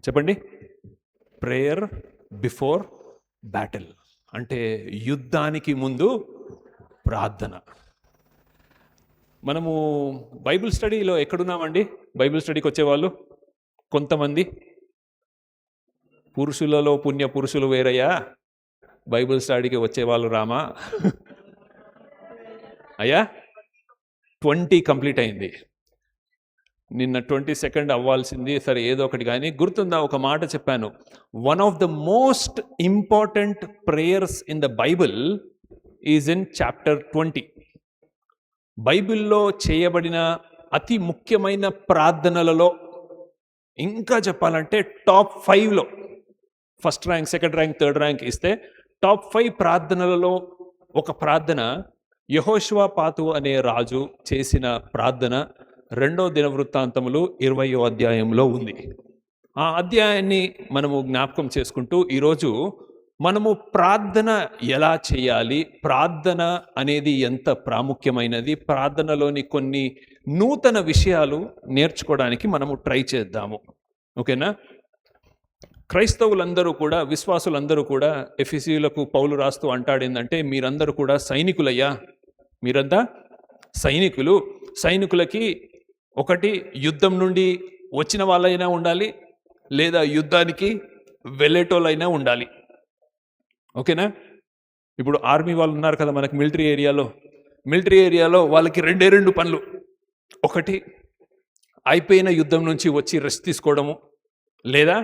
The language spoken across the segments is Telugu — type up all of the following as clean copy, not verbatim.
చెప్పండి. ప్రేయర్ బిఫోర్ బ్యాటిల్ అంటే యుద్ధానికి ముందు ప్రార్థన. మనము బైబిల్ స్టడీలో ఎక్కడున్నామండి? బైబిల్ స్టడీకి వచ్చేవాళ్ళు కొంతమంది. పురుషులలో పుణ్య పురుషులు వేరయ్యా, బైబిల్ స్టడీకి వచ్చేవాళ్ళు రామా. అయ్యా 20 కంప్లీట్ అయింది. నిన్న 22nd అవ్వాల్సింది. సరే ఏదో ఒకటి. కానీ గుర్తుందా, ఒక మాట చెప్పాను, one of the most important prayers in the Bible is in chapter 20. బైబిల్లో చేయబడిన అతి ముఖ్యమైన ప్రార్థనలలో, ఇంకా చెప్పాలంటే టాప్ 5లో, first rank, second rank, third rank ఇస్తే టాప్ 5 ప్రార్థనలలో ఒక ప్రార్థన యెహోషువపాతు అనే రాజు చేసిన ప్రార్థన 2వ దినవృత్తాంతములు 20వ అధ్యాయంలో ఉంది. ఆ అధ్యాయాన్ని మనము జ్ఞాపకం చేసుకుంటూ ఈరోజు మనము ప్రార్థన ఎలా చేయాలి, ప్రార్థన అనేది ఎంత ప్రాముఖ్యమైనది, ప్రార్థనలోని కొన్ని నూతన విషయాలు నేర్చుకోవడానికి మనము ట్రై చేద్దాము. ఓకేనా? క్రైస్తవులందరూ కూడా, విశ్వాసులందరూ కూడా ఎఫెసీయులకు పౌలు రాస్తూ అంటాడేందంటే, మీరందరూ కూడా సైనికులయ్యా, మీరంతా సైనికులు. సైనికులకి ఒకటి యుద్ధం నుండి వచ్చిన వాళ్ళైనా ఉండాలి, లేదా యుద్ధానికి వెళ్ళేటోళ్ళైనా ఉండాలి. ఓకేనా? ఇప్పుడు ఆర్మీ వాళ్ళు ఉన్నారు కదా మనకి మిలిటరీ ఏరియాలో వాళ్ళకి 2 పనులు. ఒకటి అయిపోయిన యుద్ధం నుంచి వచ్చి రెస్ట్ తీసుకోవడము, లేదా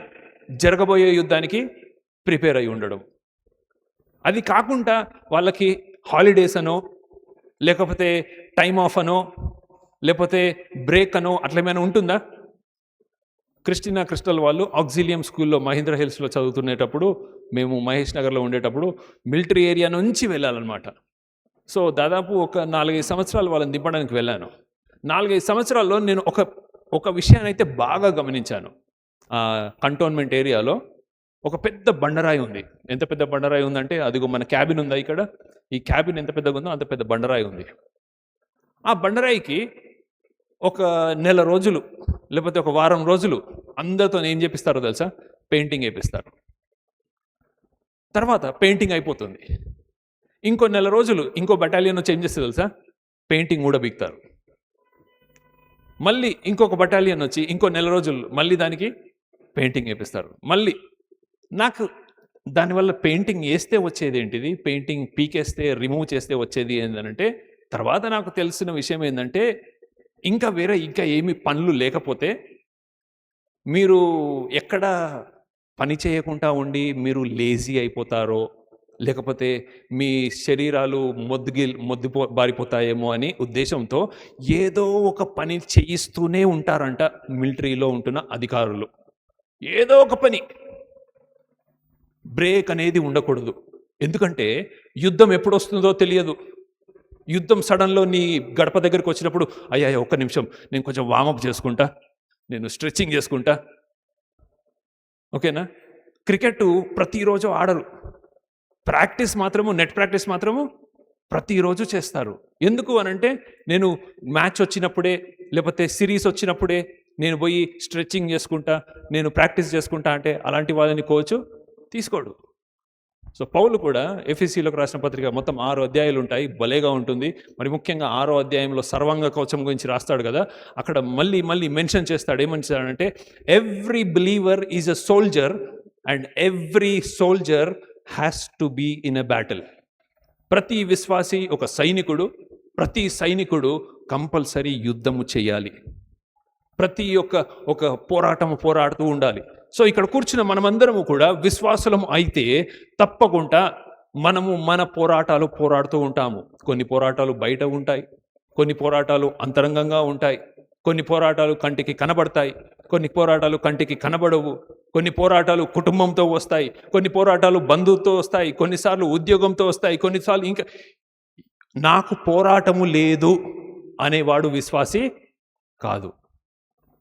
జరగబోయే యుద్ధానికి ప్రిపేర్ అయి ఉండడం. అది కాకుండా వాళ్ళకి హాలిడేస్ అనో, లేకపోతే టైం ఆఫ్ అనో, లేకపోతే బ్రేక్ అనో అట్లా ఏమైనా ఉంటుందా? క్రిస్టల్ వాళ్ళు ఆక్సిలియం స్కూల్లో మహేంద్ర హిల్స్లో చదువుతునేటప్పుడు, మేము మహేష్ నగర్లో ఉండేటప్పుడు మిలిటరీ ఏరియా నుంచి వెళ్ళాలన్నమాట. సో దాదాపు ఒక 4-5 సంవత్సరాలు వాళ్ళని దింపడానికి వెళ్ళాను. 4-5 సంవత్సరాల్లో నేను ఒక విషయాన్ని అయితే బాగా గమనించాను. కంటోన్మెంట్ ఏరియాలో ఒక పెద్ద బండరాయి ఉంది. ఎంత పెద్ద బండరాయి ఉందంటే, అదిగో మన క్యాబిన్ ఉందా ఇక్కడ, ఈ క్యాబిన్ ఎంత పెద్దగా ఉందో అంత పెద్ద బండరాయి ఉంది. ఆ బండరాయికి ఒక నెల రోజులు లేకపోతే ఒక వారం రోజులు అందరితో ఏం చేపిస్తారో తెలుసా? పెయింటింగ్ వేపిస్తారు. తర్వాత పెయింటింగ్ అయిపోతుంది. ఇంకో నెల రోజులు ఇంకో బటాలియన్ వచ్చి ఏం చేస్తారు తెలుసా? పెయింటింగ్ కూడా బిగుతారు. మళ్ళీ ఇంకొక బటాలియన్ వచ్చి ఇంకో నెల రోజులు మళ్ళీ దానికి పెయింటింగ్ వేపిస్తారు. మళ్ళీ నాకు దానివల్ల పెయింటింగ్ వేస్తే వచ్చేది ఏంటిది, పెయింటింగ్ పీకేస్తే రిమూవ్ చేస్తే వచ్చేది ఏంటంటే, తర్వాత నాకు తెలిసిన విషయం ఏంటంటే, ఇంకా ఏమి పనులు లేకపోతే మీరు ఎక్కడ పని చేయకుండా ఉండి మీరు లేజీ అయిపోతారో, లేకపోతే మీ శరీరాలు బారిపోతాయేమో అని ఉద్దేశంతో ఏదో ఒక పని చేయిస్తూనే ఉంటారంట మిలిటరీలో ఉంటున్న అధికారులు. ఏదో ఒక పని, బ్రేక్ అనేది ఉండకూడదు. ఎందుకంటే యుద్ధం ఎప్పుడు వస్తుందో తెలియదు. యుద్ధం సడన్లో నీ గడప దగ్గరికి వచ్చినప్పుడు, అయ్యా ఒక్క నిమిషం నేను కొంచెం వామప్ చేసుకుంటా, నేను స్ట్రెచ్చింగ్ చేసుకుంటా. ఓకేనా? క్రికెట్ ప్రతిరోజు ఆడరు, నెట్ ప్రాక్టీస్ మాత్రము ప్రతిరోజు చేస్తారు. ఎందుకు అనంటే, నేను మ్యాచ్ వచ్చినప్పుడే లేకపోతే సిరీస్ వచ్చినప్పుడే నేను పోయి స్ట్రెచ్చింగ్ చేసుకుంటా, నేను ప్రాక్టీస్ చేసుకుంటా అంటే అలాంటి వాళ్ళని కోచ్ తీసుకోడు. సో పౌలు కూడా ఎఫెసీయులకు రాసిన పత్రిక మొత్తం 6 అధ్యాయాలు ఉంటాయి, భలేగా ఉంటుంది. మరి ముఖ్యంగా 6వ అధ్యాయంలో సర్వాంగ కవచం గురించి రాస్తాడు కదా, అక్కడ మళ్ళీ మెన్షన్ చేస్తాడు. ఏమని చేస్తాడంటే, every believer is a soldier and every soldier has to be in a battle. ప్రతి విశ్వాసి ఒక సైనికుడు, ప్రతి సైనికుడు కంపల్సరీ యుద్ధము చేయాలి, ప్రతి ఒక పోరాడుతూ ఉండాలి. సో ఇక్కడ కూర్చున్న మనమందరము కూడా విశ్వాసులము అయితే తప్పకుండా మనము మన పోరాడుతూ ఉంటాము. కొన్ని పోరాటాలు బయట ఉంటాయి, కొన్ని పోరాటాలు అంతరంగంగా ఉంటాయి, కొన్ని పోరాటాలు కంటికి కనబడతాయి, కొన్ని పోరాటాలు కంటికి కనబడవు, కొన్ని పోరాటాలు కుటుంబంతో వస్తాయి, కొన్ని పోరాటాలు బంధువుతో వస్తాయి, కొన్నిసార్లు ఉద్యోగంతో వస్తాయి, కొన్నిసార్లు ఇంకా నాకు పోరాటము లేదు అనేవాడు విశ్వాసి కాదు.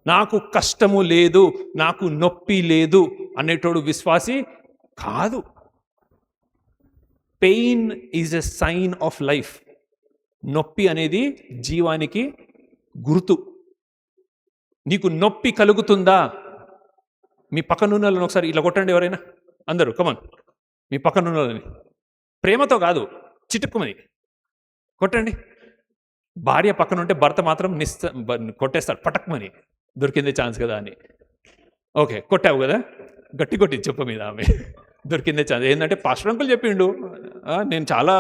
నాకు కష్టము లేదు, నాకు నొప్పి లేదు అనేటోడు విశ్వాసి కాదు. Pain is a sign of life. నొప్పి అనేది జీవానికి గుర్తు. నీకు నొప్పి కలుగుతుందా? మీ పక్కనున్న వాళ్ళని ఒకసారి ఇలా కొట్టండి ఎవరైనా, అందరూ కమన్. మీ పక్కనున్న వాళ్ళని ప్రేమతో కాదు, చిటుక్కుమని కొట్టండి. భార్య పక్కన ఉంటే భర్త మాత్రం కొట్టేస్తాడు పటక్మని, దొరికిందే ఛాన్స్ కదా అని. ఓకే, కొట్టావు కదా, గట్టి కొట్టి చెప్ప మీద ఆమె, దొరికిందే ఛాన్స్. ఏంటంటే పాస్టర్ అంకుల్ చెప్పిండు, నేను చాలా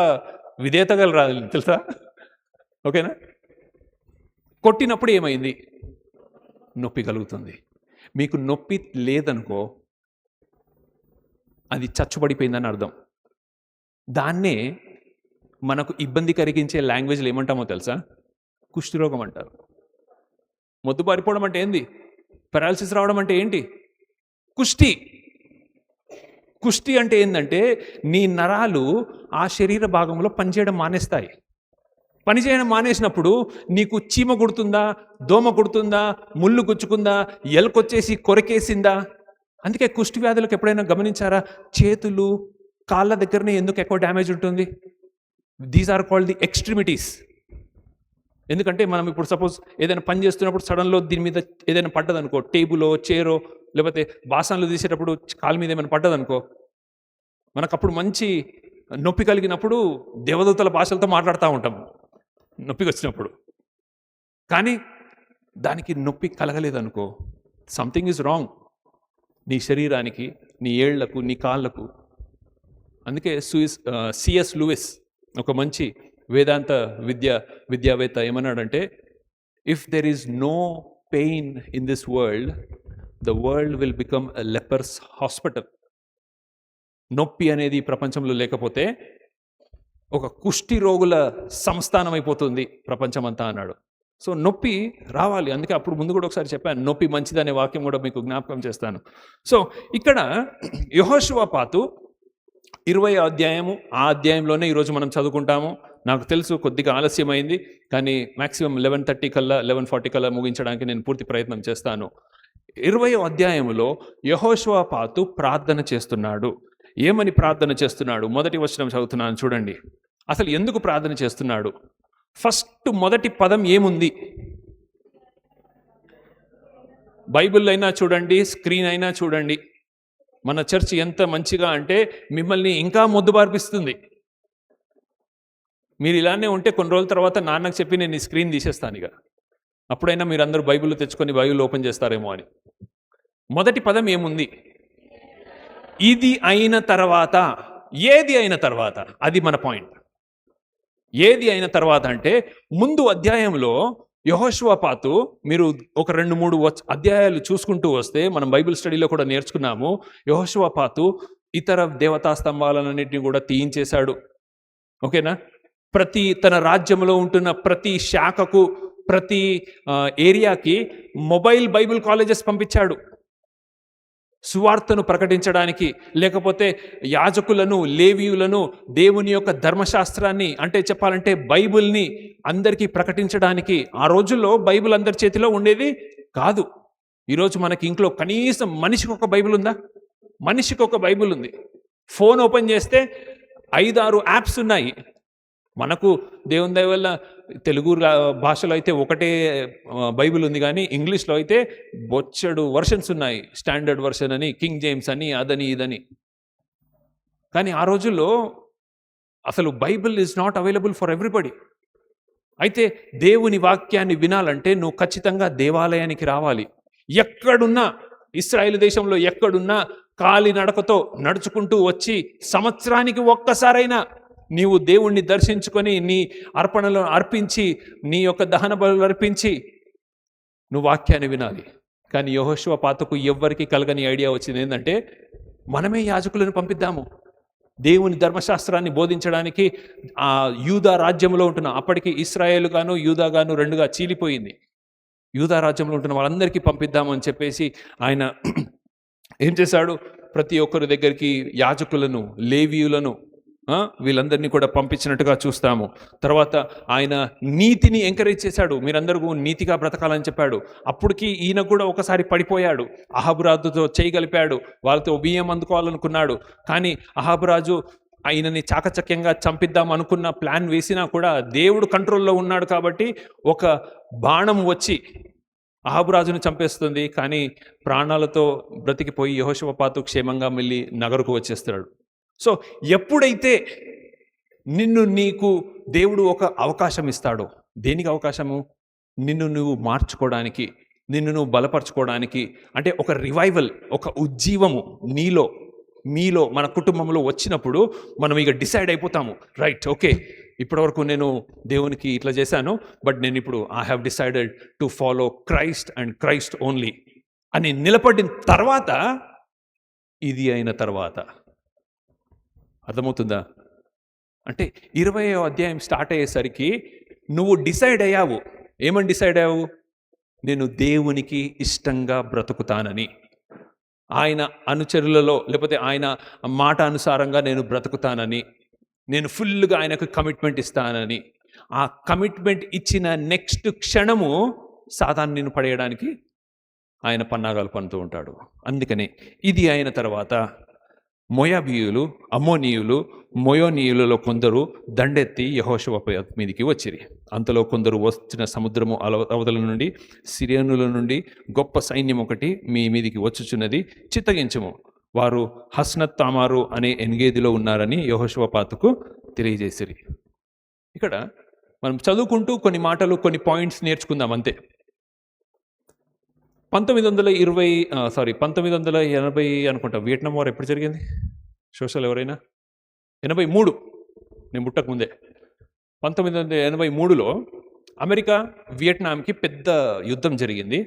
విధేయత గల రాదు తెలుసా. ఓకేనా? కొట్టినప్పుడు ఏమైంది? నొప్పి కలుగుతుంది. మీకు నొప్పి లేదనుకో, అది చచ్చుబడిపోయిందని అర్థం. దాన్నే మనకు ఇబ్బంది కలిగించే లాంగ్వేజ్లు ఏమంటామో తెలుసా? కుష్ఠరోగం అంటారు. మొద్దుబారిపోవడం అంటే ఏంది? పెరాలసిస్ రావడం అంటే ఏంటి? కుష్టి. కుష్టి అంటే ఏంటంటే నీ నరాలు ఆ శరీర భాగంలో పనిచేయడం మానేస్తాయి. పనిచేయడం మానేసినప్పుడు నీకు చీమ కుడుతుందా, దోమ కుడుతుందా, ముళ్ళు గుచ్చుకుందా, ఎలకొచ్చేసి కొరకేసిందా? అందుకే కుష్టి వ్యాధులకు ఎప్పుడైనా గమనించారా? చేతులు కాళ్ళ దగ్గరనే ఎందుకు ఎక్కువ డ్యామేజ్ ఉంటుంది? These are called the extremities. ఎందుకంటే మనం ఇప్పుడు సపోజ్ ఏదైనా పని చేస్తున్నప్పుడు సడన్లో దీని మీద ఏదైనా పడ్డదనుకో, టేబులో చైరో లేకపోతే బాసనలు తీసేటప్పుడు కాళ్ళ మీద ఏమైనా పడ్డదనుకో, మనకు అప్పుడు మంచి నొప్పి కలిగినప్పుడు దేవదూతల భాషలతో మాట్లాడుతూ ఉంటాం నొప్పికి వచ్చినప్పుడు. కానీ దానికి నొప్పి కలగలేదనుకో, సంథింగ్ ఈజ్ రాంగ్ నీ శరీరానికి, నీ ఏళ్లకు, నీ కాళ్ళకు. అందుకే సిఎస్ లూయిస్ ఒక మంచి వేదాంత విద్యావేత్త ఏమన్నాడంటే, if there is no pain in this world, the world will become a leper's hospital. నొప్పి అనేది ప్రపంచంలో లేకపోతే ఒక కుష్టి రోగుల సంస్థానం అయిపోతుంది ప్రపంచం అంతా అన్నాడు. సో నొప్పి రావాలి. అందుకే అప్పుడు ముందు కూడా ఒకసారి చెప్పాను, నొప్పి మంచిదనే వాక్యం కూడా మీకు జ్ఞాపకం చేస్తాను. సో ఇక్కడ యెహోషువపాతు 20వ అధ్యాయము, ఆ అధ్యాయంలోనే ఈరోజు మనం చదువుకుంటాము. నాకు తెలుసు కొద్దిగా ఆలస్యమైంది, కానీ మ్యాక్సిమం 11:30 కల్లా 11:40 కల్లా ముగించడానికి నేను పూర్తి ప్రయత్నం చేస్తాను. 20వ అధ్యాయంలో యెహోషువపాతు ప్రార్థన చేస్తున్నాడు. ఏమని ప్రార్థన చేస్తున్నాడు? మొదటి వచనం చదువుతున్నాను చూడండి. అసలు ఎందుకు ప్రార్థన చేస్తున్నాడు? ఫస్ట్ మొదటి పదం ఏముంది? బైబిల్ అయినా చూడండి, స్క్రీన్ అయినా చూడండి. మన చర్చ్ ఎంత మంచిగా అంటే మిమ్మల్ని ఇంకా మొద్దుబార్పిస్తుంది. మీరు ఇలానే ఉంటే కొన్ని రోజుల తర్వాత నాన్నకు చెప్పి నేను ఈ స్క్రీన్ తీసేస్తాను ఇక, అప్పుడైనా మీరు అందరూ బైబిల్ తెచ్చుకొని బైబిల్ ఓపెన్ చేస్తారేమో అని. మొదటి పదం ఏముంది? ఇది అయిన తర్వాత. ఏది అయిన తర్వాత? అది మన పాయింట్. ఏది అయిన తర్వాత అంటే ముందు అధ్యాయంలో యెహోషువపాతు, మీరు ఒక 2-3 అధ్యాయాలు చూసుకుంటూ వస్తే మనం బైబిల్ స్టడీలో కూడా నేర్చుకున్నాము, యెహోషువపాతు ఇతర దేవతా స్తంభాలన్నింటినీ కూడా తీయించేశాడు. ఓకేనా? తన రాజ్యంలో ఉంటున్న ప్రతి శాఖకు, ప్రతి ఏరియాకి మొబైల్ బైబిల్ కాలేజెస్ పంపించాడు సువార్తను ప్రకటించడానికి. లేకపోతే యాజకులను, లేవీయులను దేవుని యొక్క ధర్మశాస్త్రాన్ని, అంటే చెప్పాలంటే బైబిల్ని అందరికీ ప్రకటించడానికి. ఆ రోజుల్లో బైబిల్ అందరి చేతిలో ఉండేది కాదు. ఈరోజు మనకి ఇంట్లో కనీసం మనిషికి ఒక బైబిల్ ఉందా? మనిషికి ఒక బైబిల్ ఉంది. ఫోన్ ఓపెన్ చేస్తే 5-6 యాప్స్ ఉన్నాయి. మనకు దేవుని దయ వల్ల తెలుగు భాషలో అయితే ఒకటే బైబిల్ ఉంది, కానీ ఇంగ్లీష్లో అయితే బొచ్చడు వర్షన్స్ ఉన్నాయి. స్టాండర్డ్ వర్షన్ అని, కింగ్ జేమ్స్ అని, అదని ఇదని. కానీ ఆ రోజుల్లో అసలు Bible is not available for everybody. అయితే దేవుని వాక్యాన్ని వినాలంటే నువ్వు ఖచ్చితంగా దేవాలయానికి రావాలి. ఎక్కడున్నా, ఇశ్రాయేలు దేశంలో ఎక్కడున్నా కాలినడకతో నడుచుకుంటూ వచ్చి సంవత్సరానికి ఒక్కసారైనా నీవు దేవుణ్ణి దర్శించుకొని నీ అర్పణలను అర్పించి, నీ యొక్క దహన బలులు అర్పించి నువ్వు వాక్యాన్ని వినాలి. కానీ యెహోషువపాతుకు ఎవ్వరికి కలగని ఐడియా వచ్చింది ఏంటంటే, మనమే యాజకులను పంపిద్దాము దేవుని ధర్మశాస్త్రాన్ని బోధించడానికి. ఆ యూదా రాజ్యంలో ఉంటున్న, అప్పటికి ఇశ్రాయేలు గాను యూదా గాను 2గా చీలిపోయింది, యూదా రాజ్యంలో ఉంటున్న వాళ్ళందరికీ పంపిద్దాము అని చెప్పేసి ఆయన ఏం చేశాడు? ప్రతి ఒక్కరి దగ్గరికి యాజకులను, లేవీయులను, వీళ్ళందరినీ కూడా పంపించినట్టుగా చూస్తాము. తర్వాత ఆయన నీతిని ఎంకరేజ్ చేశాడు. మీరందరూ నీతిగా బ్రతకాలని చెప్పాడు. అప్పటికి ఈయన కూడా ఒకసారి పడిపోయాడు. అహాబురాజుతో చేయగలిపాడు, వాళ్ళతో బియ్యం అందుకోవాలనుకున్నాడు. కానీ అహాబురాజు ఆయనని చాకచక్యంగా చంపిద్దాం అనుకున్న ప్లాన్ వేసినా కూడా దేవుడు కంట్రోల్లో ఉన్నాడు కాబట్టి ఒక బాణం వచ్చి అహాబు రాజును చంపేస్తుంది, కానీ ప్రాణాలతో బ్రతికిపోయి యెహోషాపాతు క్షేమంగా మళ్ళీ నగరుకు వచ్చేస్తాడు. సో ఎప్పుడైతే నీకు దేవుడు ఒక అవకాశం ఇస్తాడో, దేనికి అవకాశము? నిన్ను నువ్వు మార్చుకోవడానికి, నిన్ను నువ్వు బలపరచుకోవడానికి, అంటే ఒక రివైవల్, ఒక ఉజ్జీవము మీలో మన కుటుంబంలో వచ్చినప్పుడు మనం ఇక డిసైడ్ అయిపోతాము, రైట్, ఓకే, ఇప్పటివరకు నేను దేవునికి ఇట్లా చేశాను, బట్ నేను ఇప్పుడు I have decided to follow Christ and Christ only అని నిలబడిన తర్వాత, ఇది అయిన తర్వాత అర్థమవుతుందా? అంటే 20వ అధ్యాయం స్టార్ట్ అయ్యేసరికి నువ్వు డిసైడ్ అయ్యావు. ఏమని డిసైడ్ అయ్యావు? నేను దేవునికి ఇష్టంగా బ్రతుకుతానని, ఆయన అనుచరులలో లేకపోతే ఆయన మాట అనుసారంగా నేను బ్రతుకుతానని, నేను ఫుల్గా ఆయనకు కమిట్మెంట్ ఇస్తానని. ఆ కమిట్మెంట్ ఇచ్చిన నెక్స్ట్ క్షణము సాతాను నిన్ను పడేయడానికి ఆయన పన్నాగాలు పన్నుతూ ఉంటాడు. అందుకని ఇది అయిన తర్వాత మోయాబీయులు, అమ్మోనీయులు, మోయోనీయులలో కొందరు దండెత్తి యెహోషాపాతు మీదికి వచ్చిరి. అంతలో కొందరు వచ్చిన సముద్రము అవతల నుండి, సిరియనుల నుండి గొప్ప సైన్యం ఒకటి మీ మీదికి వచ్చుచున్నది, చిత్తగించము. వారు హస్నత్ తామారు అనే ఎన్గేదిలో ఉన్నారని యెహోషాపాతుకు తెలియజేసిరి. ఇక్కడ మనం చదువుకుంటూ కొన్ని మాటలు, కొన్ని పాయింట్స్ నేర్చుకుందాం అంతే. 1980 అనుకుంటా వియట్నాం వార్ ఎప్పుడు జరిగింది? సోషల్ ఎవరైనా? 83, నేను పుట్టక ముందే. 1983లో అమెరికా వియట్నాంకి పెద్ద యుద్ధం జరిగింది.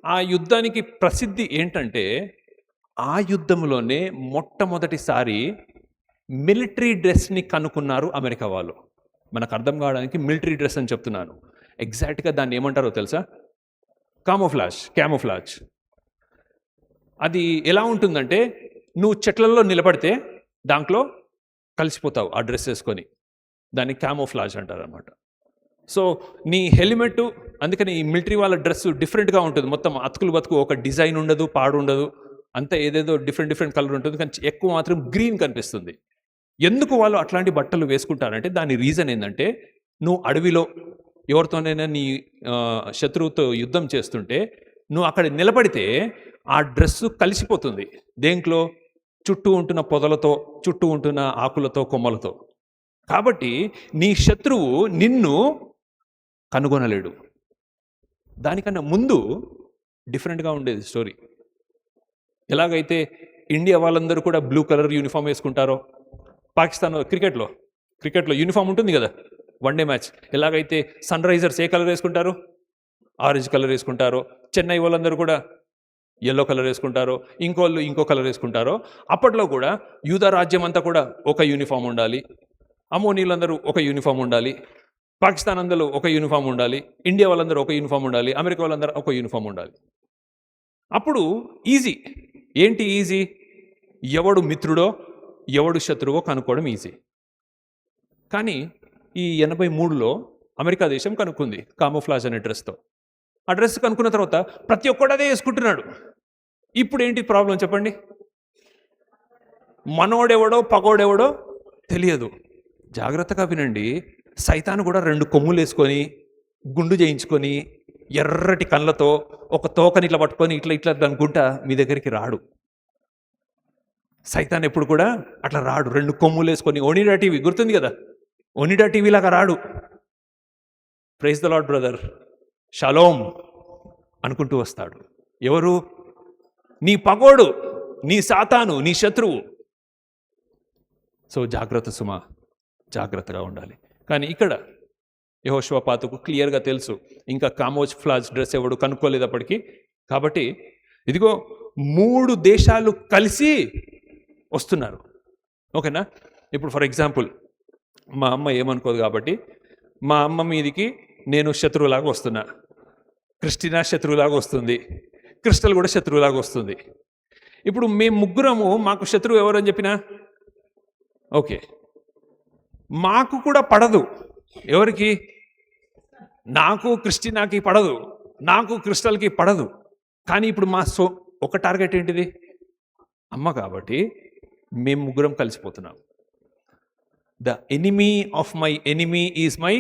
ఆ యుద్ధానికి ప్రసిద్ధి ఏంటంటే, ఆ యుద్ధంలోనే మొట్టమొదటిసారి మిలిటరీ డ్రెస్ని కనుక్కున్నారు అమెరికా వాళ్ళు. మనకు అర్థం కావడానికి మిలిటరీ డ్రెస్ అని చెప్తున్నాను. ఎగ్జాక్ట్గా దాన్ని ఏమంటారో తెలుసా? క్యామోఫ్లాజ్. అది ఎలా ఉంటుందంటే, నువ్వు చెట్లలో నిలబడితే దాంట్లో కలిసిపోతావు ఆ డ్రెస్ వేసుకొని. దాన్ని క్యామోఫ్లాజ్ అంటారు అనమాట. సో నీ హెల్మెట్, అందుకని ఈ మిలిటరీ వాళ్ళ డ్రెస్ డిఫరెంట్గా ఉంటుంది. మొత్తం అతుకులు బతుకు, ఒక డిజైన్ ఉండదు, పాడు ఉండదు, అంతా ఏదేదో డిఫరెంట్ కలర్ ఉంటుంది, కానీ ఎక్కువ మాత్రం గ్రీన్ కనిపిస్తుంది. ఎందుకు వాళ్ళు అట్లాంటి బట్టలు వేసుకుంటారంటే, దాని రీజన్ ఏంటంటే, నువ్వు అడవిలో ఎవరితోనైనా నీ శత్రువుతో యుద్ధం చేస్తుంటే నువ్వు అక్కడ నిలబడితే ఆ డ్రెస్సు కలిసిపోతుంది. దేంట్లో? చుట్టూ ఉంటున్న పొదలతో, చుట్టూ ఉంటున్న ఆకులతో, కొమ్మలతో. కాబట్టి నీ శత్రువు నిన్ను కనుగొనలేడు. దానికన్నా ముందు డిఫరెంట్గా ఉండేది స్టోరీ. ఎలాగైతే ఇండియా వాళ్ళందరూ కూడా బ్లూ కలర్ యూనిఫామ్ వేసుకుంటారో, పాకిస్తాన్ క్రికెట్లో యూనిఫామ్ ఉంటుంది కదా, వన్డే మ్యాచ్. ఎలాగైతే సన్ రైజర్స్ ఏ కలర్ వేసుకుంటారు? ఆరెంజ్ కలర్ వేసుకుంటారో, చెన్నై వాళ్ళందరూ కూడా ఎల్లో కలర్ వేసుకుంటారో, ఇంకోళ్ళు ఇంకో కలర్ వేసుకుంటారో, అప్పట్లో కూడా యూదా రాజ్యం అంతా కూడా ఒక యూనిఫామ్ ఉండాలి, అమోనీలందరూ ఒక యూనిఫామ్ ఉండాలి, పాకిస్తాన్ అందరూ ఒక యూనిఫామ్ ఉండాలి, ఇండియా వాళ్ళందరూ ఒక యూనిఫామ్ ఉండాలి, అమెరికా వాళ్ళందరూ ఒక యూనిఫామ్ ఉండాలి. అప్పుడు ఈజీ. ఏంటి ఈజీ? ఎవడు మిత్రుడో ఎవడు శత్రువో కనుక్కోవడం ఈజీ. కానీ ఈ 83లో అమెరికా దేశం కనుక్కుంది కామోఫ్లాజ్ అనే డ్రెస్తో. ఆ డ్రెస్ కనుక్కున్న తర్వాత ప్రతి ఒక్కడు అదే వేసుకుంటున్నాడు. ఇప్పుడు ఏంటి ప్రాబ్లం చెప్పండి? మనోడెవడో పగోడెవడో తెలియదు. జాగ్రత్తగా వినండి. సైతాను కూడా 2 కొమ్ములు వేసుకొని, గుండు చేయించుకొని, ఎర్రటి కళ్ళతో, ఒక తోకని ఇట్లా పట్టుకొని ఇట్లా అనుకుంటా మీ దగ్గరికి రాడు. సైతాన్ ఎప్పుడు కూడా అట్లా రాడు. 2 కొమ్ములు వేసుకొని, ఓనిడా టీవీ గుర్తుంది కదా, ఓనిడా టీవీ లాగా రాడు. ప్రైజ్ ద లార్డ్ బ్రదర్, షలోమ్ అనుకుంటూ వస్తాడు. ఎవరు? నీ పగోడు, నీ సాతాను, నీ శత్రువు. సో జాగ్రత్త సుమా, జాగ్రత్తగా ఉండాలి. కానీ ఇక్కడ యెహోషాపాతుకు క్లియర్గా తెలుసు, ఇంకా కామోఫ్లాజ్ డ్రెస్ ఎవడు కనుక్కోలేదప్పటికీ. కాబట్టి ఇదిగో 3 దేశాలు కలిసి వస్తున్నారు. ఓకేనా? ఇప్పుడు ఫర్ ఎగ్జాంపుల్, మా అమ్మ ఏమనుకోదు కాబట్టి మా అమ్మ మీదికి నేను శత్రువులాగా వస్తున్నా, క్రిస్టినా శత్రువులాగా వస్తుంది, క్రిస్టల్ కూడా శత్రువులాగా వస్తుంది. ఇప్పుడు మేము ముగ్గురము మాకు శత్రువు ఎవరని చెప్పినా ఓకే, మాకు కూడా పడదు. ఎవరికి? నాకు క్రిస్టినాకి పడదు, నాకు క్రిస్టల్కి పడదు. కానీ ఇప్పుడు మా ఒక టార్గెట్ ఏంటిది? అమ్మ. కాబట్టి మేము ముగ్గురం కలిసిపోతున్నాం. The enemy of my enemy is my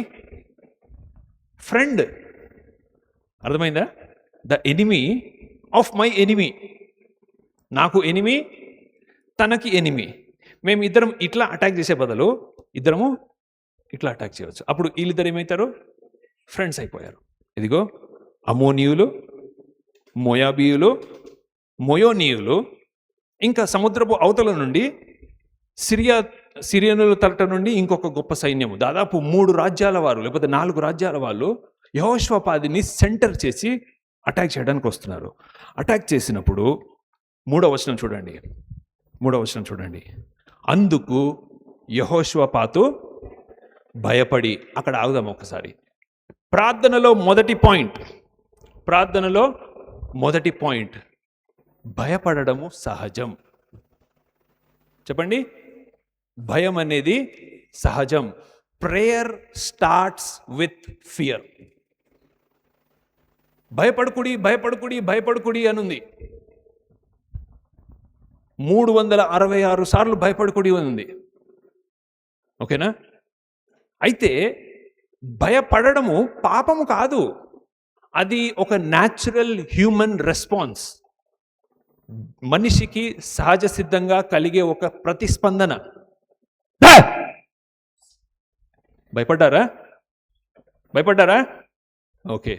friend. అర్థమైందా? The enemy of my enemy. నాకు ఎనిమీ, తనకి ఎనిమీ. మేము ఇద్దరం ఇట్లా అటాక్ చేసే బదులు ఇద్దరము ఇట్లా అటాక్ చేయవచ్చు. అప్పుడు వీళ్ళిద్దరు ఏమవుతారు? ఫ్రెండ్స్ అయిపోయారు. ఇదిగో అమోనీయులు, మోయాబీయులు, మొయోనీయులు, ఇంకా సముద్రపు అవతల నుండి సిరియనుల తరట నుండి ఇంకొక గొప్ప సైన్యము, దాదాపు 3 రాజ్యాల వారు లేకపోతే 4 రాజ్యాల వాళ్ళు యెహోషాపాతుని సెంటర్ చేసి అటాక్ చేయడానికి వస్తున్నారు. అటాక్ చేసినప్పుడు 3వ వచనం చూడండి. అందుకు యెహోషాపాతు భయపడి. అక్కడ ఆగుదాం ఒకసారి. ప్రార్థనలో మొదటి పాయింట్ భయపడము సహజం. చెప్పండి, భయం అనేది సహజం. Prayer starts with fear. భయపడుకుడి అనుంది. 366 సార్లు భయపడుకుడి ఉంది. ఓకేనా? అయితే భయపడము పాపము కాదు, అది ఒక న్యాచురల్ హ్యూమన్ రెస్పాన్స్. మనిషికి సహజ సిద్ధంగా కలిగే ఒక ప్రతిస్పందన. భయపడ్డారా? ఓకే,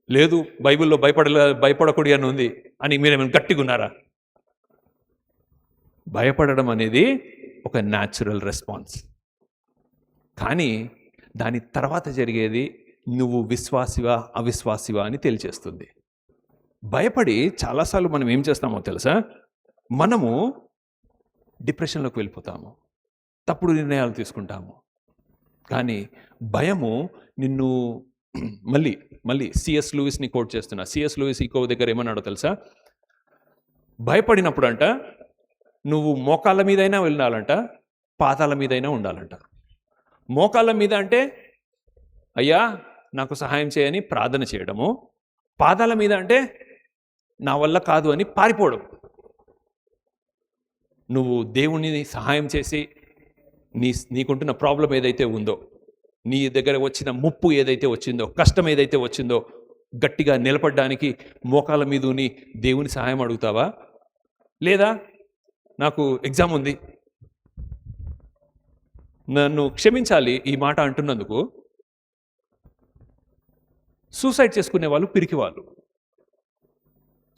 లేదు బైబిల్లో భయపడకూడదు అని ఉంది అని మీరేమైనా గట్టిగా ఉన్నారా? భయపడడం అనేది ఒక న్యాచురల్ రెస్పాన్స్. కానీ దాని తర్వాత జరిగేది నువ్వు విశ్వాసివా అవిశ్వాసివా అని తెలియచేస్తుంది. భయపడి చాలాసార్లు మనం ఏం చేస్తామో తెలుసా? మనము డిప్రెషన్లోకి వెళ్ళిపోతాము, తప్పుడు నిర్ణయాలు తీసుకుంటాము. కానీ భయము నిన్ను మళ్ళీ సిఎస్ లూయిస్ని కోట్ చేస్తున్నా. సిఎస్ లూయిస్ ఇంకో దగ్గర ఏమన్నాడో తెలుసా? భయపడినప్పుడు అంట నువ్వు మోకాళ్ళ మీదైనా వెళ్ళాలంట, పాతాల మీదైనా ఉండాలంట. మోకాళ్ళ మీద అంటే అయ్యా నాకు సహాయం చేయని ప్రార్థన చేయడము, పాదాల మీద అంటే నా వల్ల కాదు అని పారిపోవడం. నువ్వు దేవుని సహాయం చేసి నీకుంటున్న ప్రాబ్లం ఏదైతే ఉందో, నీ దగ్గర వచ్చిన ముప్పు ఏదైతే వచ్చిందో, కష్టం ఏదైతే వచ్చిందో, గట్టిగా నిలబడడానికి మోకాళ్ళ మీద దేవుని సహాయం అడుగుతావా? లేదా నాకు ఎగ్జామ్ ఉంది, నన్ను క్షమించాలి ఈ మాట అంటున్నందుకు, సూసైడ్ చేసుకునే వాళ్ళు పిరికివాళ్ళు,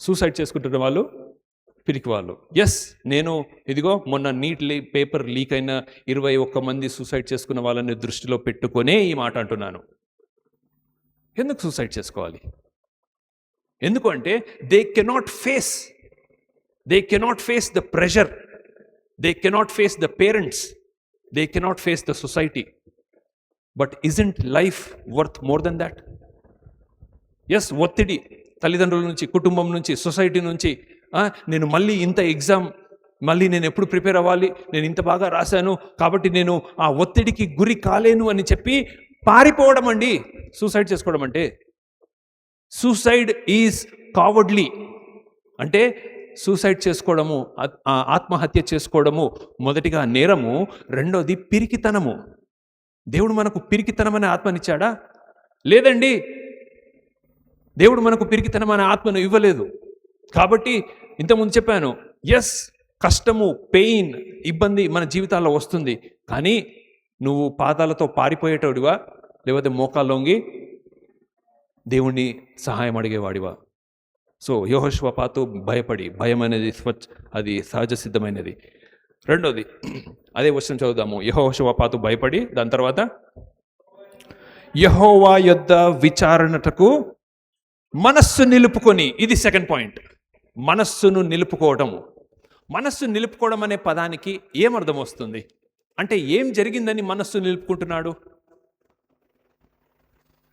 సూసైడ్ చేసుకుంటున్న వాళ్ళు పిరికివాళ్ళు. ఎస్, నేను ఇదిగో మొన్న నీట్ పేపర్ లీక్ అయిన 21 మంది సూసైడ్ చేసుకున్న వాళ్ళని దృష్టిలో పెట్టుకొనే ఈ మాట అంటున్నాను. ఎందుకు సూసైడ్ చేసుకోవాలి? ఎందుకు అంటే they cannot face the pressure, they cannot face the parents, they cannot face the society. But isn't life worth more than that? Yes, ఒత్తిడి తల్లిదండ్రుల నుంచి, కుటుంబం నుంచి, సొసైటీ నుంచి, నేను మళ్ళీ ఇంత ఎగ్జామ్ మళ్ళీ నేను ఎప్పుడు ప్రిపేర్ అవ్వాలి, నేను ఇంత బాగా రాశాను కాబట్టి నేను ఆ ఒత్తిడికి గురి కాలేను అని చెప్పి పారిపోవడం అండి సూసైడ్ చేసుకోవడం అంటే. Suicide is cowardly. అంటే సూసైడ్ చేసుకోవడము, ఆత్మహత్య చేసుకోవడము మొదటిగా నేరము, రెండోది పిరికితనము. దేవుడు మనకు పిరికితనం అనే ఆత్మనిచ్చాడా? లేదండి, దేవుడు మనకు పిరికితనం అనే ఆత్మను ఇవ్వలేదు. కాబట్టి ఇంతకుముందు చెప్పాను, ఎస్, కష్టము, పెయిన్, ఇబ్బంది మన జీవితాల్లో వస్తుంది. కానీ నువ్వు పాదాలతో పారిపోయేటోడివా, లేకపోతే మోకాళ్ళొంగి దేవుణ్ణి సహాయం అడిగేవాడివా? సో యెహోషాపాతు భయం అనేది అది సహజ సిద్ధమైనది. రెండోది అదే వచనం చదువుదాము. యెహోషాపాతు భయపడి, దాని తర్వాత యెహోవా యొద్ద విచారణకు మనస్సు నిలుపుకొని. ఇది సెకండ్ పాయింట్, మనస్సును నిలుపుకోవటము. మనస్సు నిలుపుకోవడం అనే పదానికి ఏమర్థం వస్తుంది అంటే, ఏం జరిగిందని మనస్సు నిలుపుకుంటున్నాడు?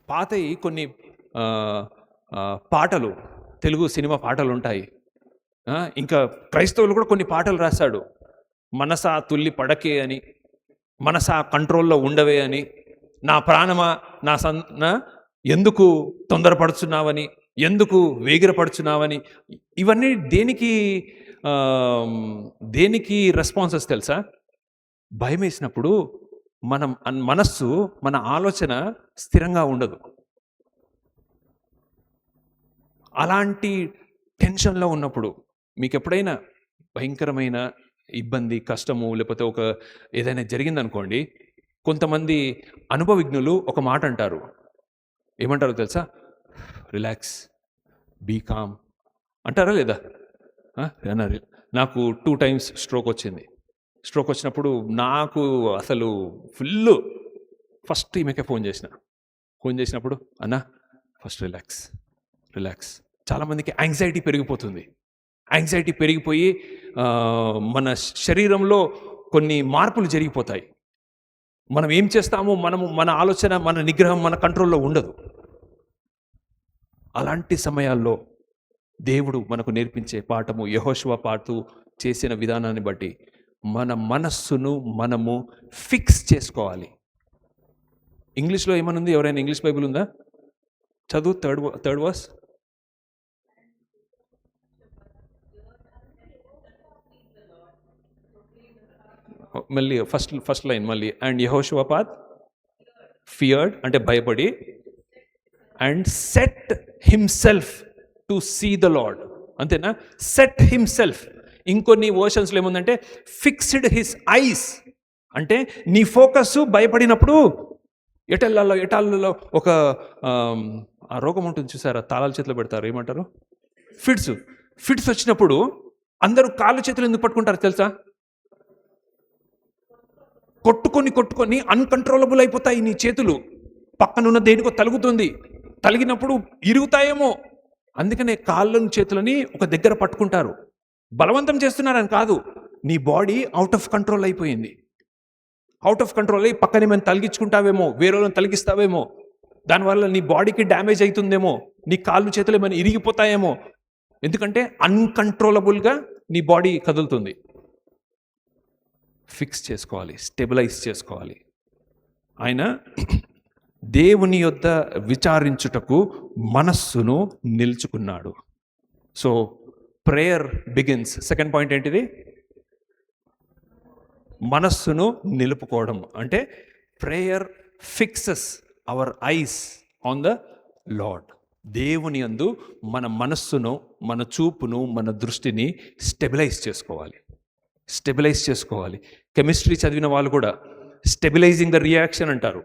పాతయి కొన్ని పాటలు, తెలుగు సినిమా పాటలు ఉంటాయి. ఇంకా క్రైస్తవులు కూడా కొన్ని పాటలు రాశాడు. మనసా తుల్లి పడకే అని, మనసా కంట్రోల్లో ఉండవే అని, నా ప్రాణమా నా ఎందుకు తొందరపడుచున్నావని, ఎందుకు వేగిరపడుచున్నావని. ఇవన్నీ దేనికి రెస్పాన్సెస్ తెలుసా? భయం వేసినప్పుడు మనస్సు, మన ఆలోచన స్థిరంగా ఉండదు. అలాంటి టెన్షన్లో ఉన్నప్పుడు మీకు ఎప్పుడైనా భయంకరమైన ఇబ్బంది, కష్టము, లేకపోతే ఒక ఏదైనా జరిగిందనుకోండి, కొంతమంది అనుభవజ్ఞులు ఒక మాట అంటారు. ఏమంటారో తెలుసా? రిలాక్స్, బీ కామ్ అంటారా లేదా? అన్నారు. నాకు 2 times స్ట్రోక్ వచ్చింది. స్ట్రోక్ వచ్చినప్పుడు నాకు అసలు ఫస్ట్ ఈమెకే ఫోన్ చేసినప్పుడు, అన్నా ఫస్ట్ రిలాక్స్. చాలామందికి యాంగ్జైటీ పెరిగిపోతుంది. యాంగ్జైటీ పెరిగిపోయి మన శరీరంలో కొన్ని మార్పులు జరిగిపోతాయి. మనం ఏం చేస్తామో మన ఆలోచన, మన నిగ్రహం మన కంట్రోల్లో ఉండదు. అలాంటి సమయాల్లో దేవుడు మనకు నేర్పించే పాఠము, యెహోషువ పాటు చేసిన విధానాన్ని బట్టి మన మనస్సును మనము ఫిక్స్ చేసుకోవాలి. ఇంగ్లీష్లో ఏమనుంది? ఎవరైనా ఇంగ్లీష్ బైబిల్ ఉందా? చదువు థర్డ్ వర్స్. మళ్ళీ ఫస్ట్ లైన్ మళ్ళీ. అండ్ యెహోషువపాత్ ఫియర్డ్ అంటే భయపడి, and set himself to see the Lord. అంతేనా? Set himself. ఇంకొన్ని వర్షన్స్లో ఏముందంటే ఫిక్స్డ్ హిస్ ఐస్. అంటే నీ ఫోకస్ భయపడినప్పుడు ఎటాలలో ఒక ఆ రోగం ఉంటుంది చూసారా, తాళాల చేతిలో పెడతారు, ఏమంటారు? ఫిట్స్ వచ్చినప్పుడు అందరూ కాళ్ళు చేతులు ఎందుకు పట్టుకుంటారు తెలుసా? కొట్టుకొని అన్కంట్రోలబుల్ అయిపోతాయి నీ చేతులు. పక్కనున్న దేనికో తలుగుతుంది, తలిగినప్పుడు ఇరుగుతాయేమో. అందుకనే కాళ్ళను చేతులని ఒక దగ్గర పట్టుకుంటారు. బలవంతం చేస్తున్నారని కాదు, నీ బాడీ అవుట్ ఆఫ్ కంట్రోల్ అయిపోయింది. అవుట్ ఆఫ్ కంట్రోల్ అయ్యి పక్కన ఏమైనా తలిగించుకుంటావేమో, వేరే వాళ్ళని తలిగిస్తావేమో, దానివల్ల నీ బాడీకి డ్యామేజ్ అవుతుందేమో, నీ కాళ్ళు చేతులు ఏమైనా ఇరిగిపోతాయేమో. ఎందుకంటే అన్కంట్రోలబుల్గా నీ బాడీ కదులుతుంది. ఫిక్స్ చేసుకోవాలి, స్టెబిలైజ్ చేసుకోవాలి. ఆయన దేవుని యొద్ద విచారించుటకు మనస్సును నిల్చుకున్నాడు. So prayer begins. Second point ఏంటిది? మనస్సును నిలుపుకోవడం. అంటే prayer fixes our eyes on the Lord. దేవుని యందు మన మనస్సును, మన చూపును, మన దృష్టిని స్టెబిలైజ్ చేసుకోవాలి. కెమిస్ట్రీ చదివిన వాళ్ళు కూడా స్టెబిలైజింగ్ ద రియాక్షన్ అంటారు.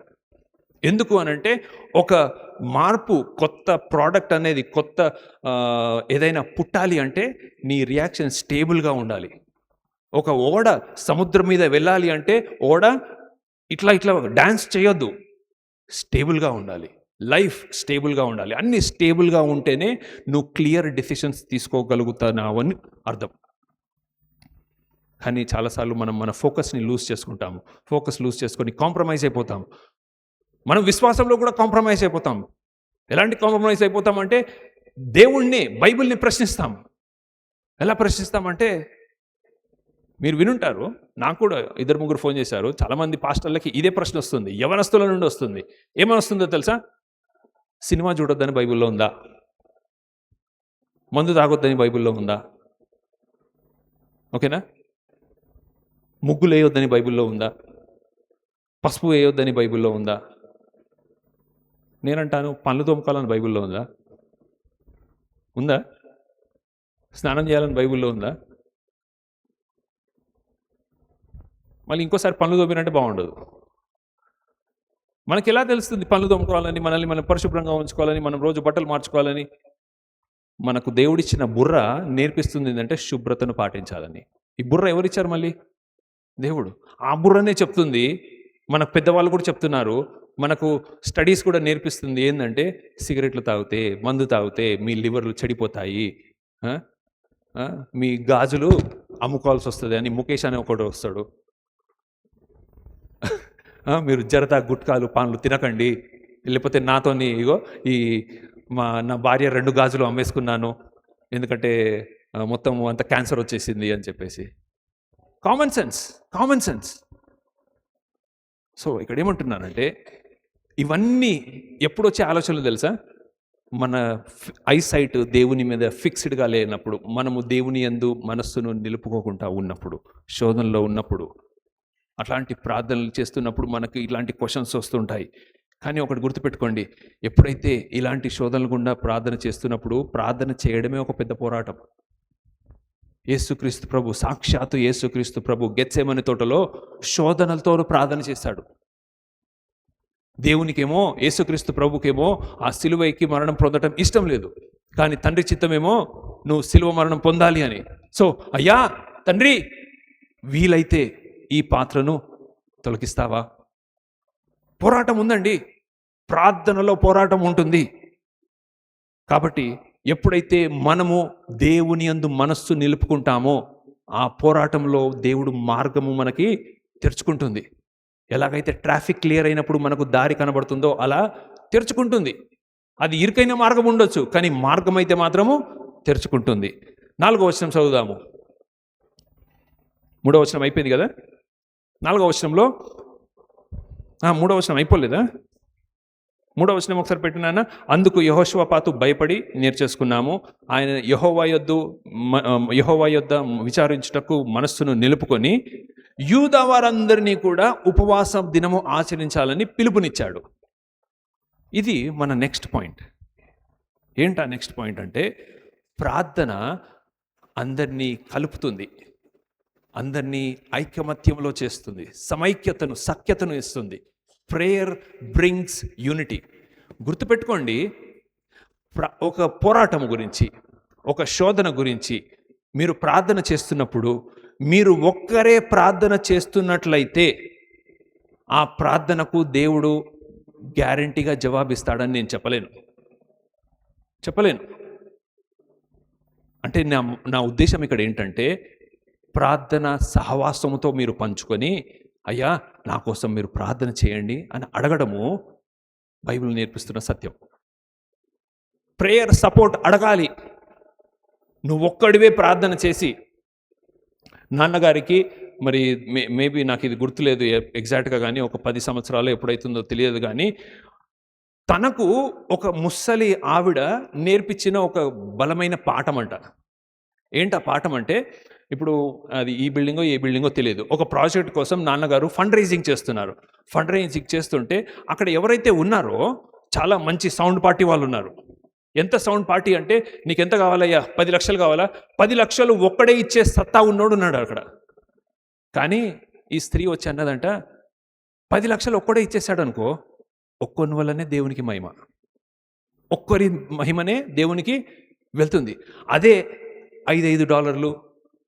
ఎందుకు అనంటే ఒక మార్పు, కొత్త ప్రోడక్ట్ అనేది, కొత్త ఏదైనా పుట్టాలి అంటే నీ రియాక్షన్ స్టేబుల్గా ఉండాలి. ఒక ఓడ సముద్రం మీద వెళ్ళాలి అంటే ఓడ ఇట్లా డాన్స్ చేయొద్దు, స్టేబుల్గా ఉండాలి. లైఫ్ స్టేబుల్గా ఉండాలి. అన్నీ స్టేబుల్గా ఉంటేనే నువ్వు క్లియర్ డెసిషన్స్ తీసుకోగలుగుతున్నావు అని అర్థం. కానీ చాలాసార్లు మనం మన ఫోకస్ని లూజ్ చేసుకుంటాము. ఫోకస్ లూజ్ చేసుకొని కాంప్రమైజ్ అయిపోతాం. మనం విశ్వాసంలో కూడా కాంప్రమైజ్ అయిపోతాం. ఎలాంటి కాంప్రమైజ్ అయిపోతామంటే దేవుణ్ణి, బైబిల్ని ప్రశ్నిస్తాం. ఎలా ప్రశ్నిస్తామంటే, మీరు వినుంటారు, నాకు కూడా 2-3 ఫోన్ చేశారు. చాలామంది పాస్టర్లకి ఇదే ప్రశ్న వస్తుంది, యవనస్తుల నుండి వస్తుంది. ఏమని వస్తుందో తెలుసా? సినిమా చూడొద్దని బైబిల్లో ఉందా? మందు తాగొద్దని బైబిల్లో ఉందా? ఓకేనా? ముగ్గులు వేయొద్దని బైబిల్లో ఉందా? పసుపు వేయొద్దని బైబిల్లో ఉందా? నేనంటాను, పళ్ళు తోముకోవాలని బైబిల్లో ఉందా? స్నానం చేయాలని బైబిల్లో ఉందా? మళ్ళీ ఇంకోసారి పళ్ళు తోమినంటే బాగుండదు. మనకి ఎలా తెలుస్తుంది పళ్ళు తోముకోవాలని, మనల్ని మనం పరిశుభ్రంగా ఉంచుకోవాలని, మనం రోజు బట్టలు మార్చుకోవాలని? మనకు దేవుడిచ్చిన బుర్ర నేర్పిస్తుంది ఏంటంటే శుభ్రతను పాటించాలని. ఈ బుర్ర ఎవరిచ్చారు? మళ్ళీ దేవుడు. ఆ బుర్రనే చెప్తుంది. మనకు పెద్దవాళ్ళు కూడా చెప్తున్నారు, మనకు స్టడీస్ కూడా నేర్పిస్తుంది ఏంటంటే సిగరెట్లు తాగితే, మందు తాగితే మీ లివర్లు చెడిపోతాయి, మీ గాజులు అమ్ముకోవాల్సి వస్తుంది అని ముఖేష్ అనే ఒకడు వస్తాడు. మీరు జరదా, గుట్కాలు, పాన్లు తినకండి, లేకపోతే నాతోని ఇగో నా భార్య 2 గాజులు అమ్మేసుకున్నాను ఎందుకంటే మొత్తం అంత క్యాన్సర్ వచ్చేసింది అని చెప్పేసి. Common sense. సో ఇక్కడ ఏమంటున్నానంటే, ఇవన్నీ ఎప్పుడు వచ్చే ఆలోచనలు తెలుసా? మన ఐసైట్ దేవుని మీద ఫిక్స్డ్గా లేనప్పుడు, మనము దేవుని యందు మనస్సును నిలుపుకోకుండా ఉన్నప్పుడు, శోధనలో ఉన్నప్పుడు, అట్లాంటి ప్రార్థనలు చేస్తున్నప్పుడు మనకు ఇలాంటి క్వశ్చన్స్ వస్తుంటాయి. కానీ ఒకటి గుర్తుపెట్టుకోండి, ఎప్పుడైతే ఇలాంటి శోధనలు గుండా ప్రార్థన చేస్తున్నప్పుడు ప్రార్థన చేయడమే ఒక పెద్ద పోరాటం. యేసుక్రీస్తు ప్రభు, సాక్షాత్తు యేసుక్రీస్తు ప్రభు గెత్సేమని తోటలో శోధనలతో ప్రార్థన చేశాడు. దేవునికేమో, యేసుక్రీస్తు ప్రభుకేమో ఆ సిలువైకి మరణం పొందడం ఇష్టం లేదు, కానీ తండ్రి చిత్తమేమో నువ్వు సిలువ మరణం పొందాలి అని. సో అయ్యా తండ్రి, వీలైతే ఈ పాత్రను తొలగిస్తావా? పోరాటం ఉందండి, ప్రార్థనలో పోరాటం ఉంటుంది. కాబట్టి ఎప్పుడైతే మనము దేవుని యందు మనస్సు నిలుపుకుంటామో ఆ పోరాటంలో దేవుడు మార్గము మనకి తెరుచుకుంటుంది. ఎలాగైతే ట్రాఫిక్ క్లియర్ అయినప్పుడు మనకు దారి కనబడుతుందో అలా తెరుచుకుంటుంది. అది ఇరుకైన మార్గం ఉండొచ్చు, కానీ మార్గం అయితే మాత్రము తెరుచుకుంటుంది. 4వ వచనం చదువుదాము. 3వ వచనం అయిపోయింది కదా, 4వ వచనంలో 3వ వచనం అయిపోలేదా? 3వ వచనం ఒకసారి పెట్టినానా? అందుకు యెహోషువపాతు భయపడి నేర్చేసుకున్నాము, ఆయన యెహోవా యొద్ద విచారించుటకు మనస్సును నిలుపుకొని యూదా వారందరినీ కూడా ఉపవాస దినము ఆచరించాలని పిలుపునిచ్చాడు. ఇది మన నెక్స్ట్ పాయింట్. ఏంటా నెక్స్ట్ పాయింట్ అంటే, ప్రార్థన అందరినీ కలుపుతుంది, అందరినీ ఐకమత్యంలో చేస్తుంది, సమైక్యతను, సఖ్యతను ఇస్తుంది. Prayer brings unity. గుర్తుపెట్టుకోండి, ఒక పోరాటం గురించి, ఒక శోధన గురించి మీరు ప్రార్థన చేస్తున్నప్పుడు మీరు ఒక్కరే ప్రార్థన చేస్తున్నట్లయితే ఆ ప్రార్థనకు దేవుడు గ్యారంటీగా జవాబిస్తాడని నేను చెప్పలేను. అంటే నా ఉద్దేశం ఇక్కడ ఏంటంటే, ప్రార్థన సహవాసముతో మీరు పంచుకొని అయ్యా నా కోసం మీరు ప్రార్థన చేయండి అని అడగడము బైబిల్ నేర్పిస్తున్న సత్యం. ప్రేయర్ సపోర్ట్ అడగాలి. నువ్వు ఒక్కడివే ప్రార్థన చేసి, నాన్నగారికి మరి మేబీ నాకు ఇది గుర్తులేదు ఎగ్జాక్ట్గా, కానీ ఒక 10 సంవత్సరాలు ఎప్పుడైతుందో తెలియదు, కానీ తనకు ఒక ముస్సలి ఆవిడ నేర్పించిన ఒక బలమైన పాఠం అంట. ఏంటి ఆ పాఠం అంటే, ఇప్పుడు అది ఈ బిల్డింగో ఏ బిల్డింగో తెలియదు, ఒక ప్రాజెక్ట్ కోసం నాన్నగారు ఫండ్ రైజింగ్ చేస్తున్నారు. ఫండ్ రైజింగ్ చేస్తుంటే అక్కడ ఎవరైతే ఉన్నారో చాలా మంచి సౌండ్ పార్టీ వాళ్ళు ఉన్నారు. ఎంత సౌండ్ పార్టీ అంటే, నీకు ఎంత కావాలయ్యా? 10 లక్షలు కావాలా? 10 లక్షలు ఒక్కడే ఇచ్చే సత్తా ఉన్నోడు ఉన్నాడు అక్కడ. కానీ ఈ స్త్రీ వచ్చి అన్నదంట, 10 లక్షలు ఒక్కడే ఇచ్చేసాడు అనుకో, ఒక్కొని వల్లనే దేవునికి మహిమ, ఒక్కరి మహిమనే దేవునికి వెళ్తుంది. అదే $5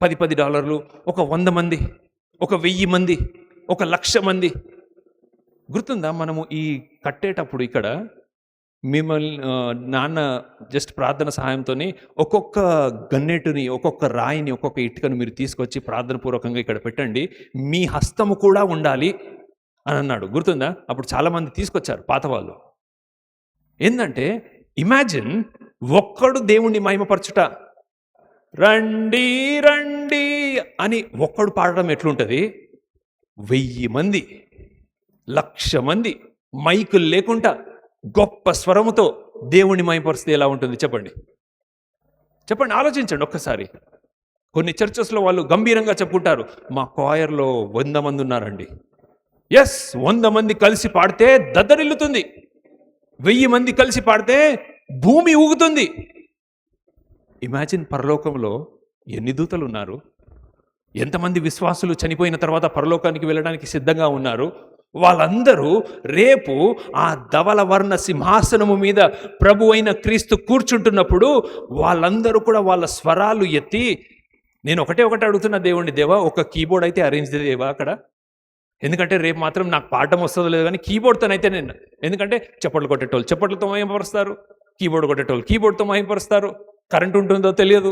$10 ఒక 100 మంది, ఒక 1000 మంది, ఒక 1,00,000 మంది. గుర్తుందా, మనము ఈ కట్టేటప్పుడు ఇక్కడ మిమ్మల్ని నాన్న జస్ట్ ప్రార్థన సహాయంతో ఒక్కొక్క గన్నెటుని, ఒక్కొక్క రాయిని, ఒక్కొక్క ఇటుకను మీరు తీసుకొచ్చి ప్రార్థన పూర్వకంగా ఇక్కడ పెట్టండి, మీ హస్తము కూడా ఉండాలి అని అన్నాడు. గుర్తుందా? అప్పుడు చాలామంది తీసుకొచ్చారు పాత వాళ్ళు. ఏంటంటే, ఇమాజిన్ ఒక్కడు దేవుణ్ణి మహిమపరచుట, రండి రండి అని ఒక్కడు పాడడం ఎట్లుంటుంది? 1000 మంది, 1,00,000 మంది మైకులు లేకుండా గొప్ప స్వరముతో దేవుణ్ణి మహిమపరిస్తే ఎలా ఉంటుంది చెప్పండి? ఆలోచించండి ఒక్కసారి. కొన్ని చర్చెస్లో వాళ్ళు గంభీరంగా చెప్పుకుంటారు, మా క్వాయర్లో 100 మంది ఉన్నారండి. ఎస్, 100 మంది కలిసి పాడితే దద్దరిల్లుతుంది, 1000 మంది కలిసి పాడితే భూమి ఊగుతుంది. ఇమాజిన్, పరలోకంలో ఎన్ని దూతలు ఉన్నారు, ఎంతమంది విశ్వాసులు చనిపోయిన తర్వాత పరలోకానికి వెళ్ళడానికి సిద్ధంగా ఉన్నారు. వాళ్ళందరూ రేపు ఆ ధవల వర్ణ సింహాసనము మీద ప్రభు అయిన క్రీస్తు కూర్చుంటున్నప్పుడు వాళ్ళందరూ కూడా వాళ్ళ స్వరాలు ఎత్తి, నేను ఒకటే అడుగుతున్నా దేవుణ్ణి, దేవా ఒక కీబోర్డ్ అయితే అరేంజ్ దేవా అక్కడ, ఎందుకంటే రేపు మాత్రం నాకు పాఠం వస్తుందో లేదు, కానీ కీబోర్డ్తోనైతే నేను, ఎందుకంటే చప్పట్లు కొట్టేటోళ్ళు చప్పట్లతో మహిమపరుస్తారు, కీబోర్డ్ కొట్టేటోళ్ళు కీబోర్డ్తో మహిమపరుస్తారు. కరెంట్ ఉంటుందో తెలియదు,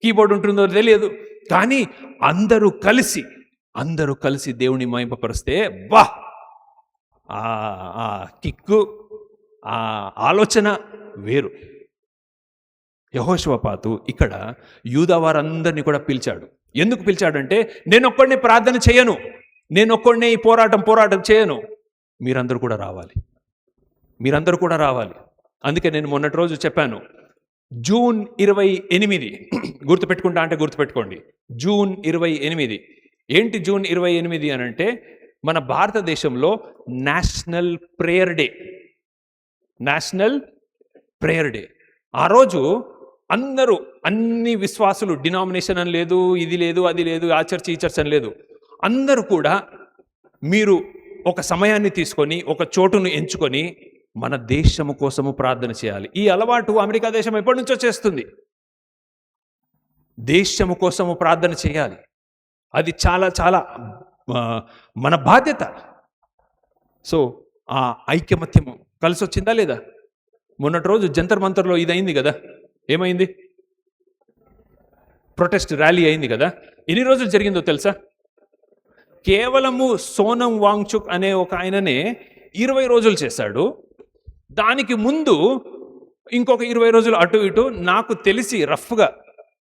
కీబోర్డ్ ఉంటుందో తెలియదు, కానీ అందరూ కలిసి దేవుని మహిమపరిస్తే వా, ఆ కిక్కు, ఆ ఆలోచన వేరు. యెహోషువపాతు ఇక్కడ యూదా వారందరినీ కూడా పిలిచాడు. ఎందుకు పిలిచాడంటే, నేను ఒక్కడిని ప్రార్థన చేయను, నేను ఒక్కడినే ఈ పోరాటం చేయను, మీరందరూ కూడా రావాలి. అందుకే నేను మొన్నటి రోజు చెప్పాను, జూన్ 28 గుర్తుపెట్టుకుంటా అంటే గుర్తుపెట్టుకోండి, జూన్ 28. ఏంటి జూన్ 28 అని అంటే, మన భారతదేశంలో national prayer day. National prayer day. ఆ రోజు అందరూ, అన్ని విశ్వాసులు, డినామినేషన్ అని లేదు, ఇది లేదు, అది లేదు, ఆ చర్చ్ ఈ చర్చ్ అని లేదు, అందరూ కూడా మీరు ఒక సమయాన్ని తీసుకొని ఒక చోటును ఎంచుకొని మన దేశము కోసము ప్రార్థన చేయాలి. ఈ అలవాటు అమెరికా దేశం ఎప్పటి నుంచో చేస్తుంది. దేశము కోసము ప్రార్థన చేయాలి. అది చాలా చాలా మన బాధ్యత. సో ఆ ఐకమత్యము కలిసి వచ్చిందా లేదా? మొన్నటి రోజు జంతర్ మంతర్లో ఇది అయింది కదా, ఏమైంది? ప్రొటెస్ట్ ర్యాలీ అయింది కదా. ఎన్ని రోజులు జరిగిందో తెలుసా? కేవలము సోనం వాంగ్చుక్ అనే ఒక ఆయననే 20 రోజులు చేశాడు. దానికి ముందు ఇంకొక 20 రోజులు అటు ఇటు, నాకు తెలిసి రఫ్గా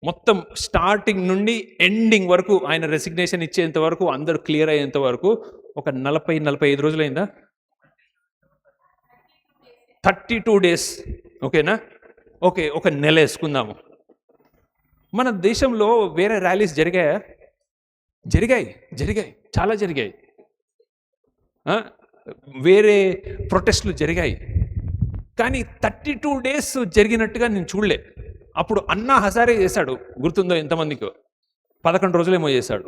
మొత్తం స్టార్టింగ్ నుండి ఎండింగ్ వరకు, ఆయన రెసిగ్నేషన్ ఇచ్చేంత వరకు, అందరూ క్లియర్ అయ్యేంత వరకు ఒక 40-45 రోజులు అయిందా? 32 డేస్. ఓకేనా? ఓకే, ఒక నెల వేసుకుందాము. మన దేశంలో వేరే ర్యాలీస్ జరిగాయా? జరిగాయి, చాలా జరిగాయి. వేరే ప్రొటెస్ట్లు జరిగాయి. కానీ 32 డేస్ జరిగినట్టుగా నేను చూడలే. అప్పుడు అన్నా హజారే చేశాడు, గుర్తుందో ఎంతమందికి? 11 రోజులేమో చేశాడు.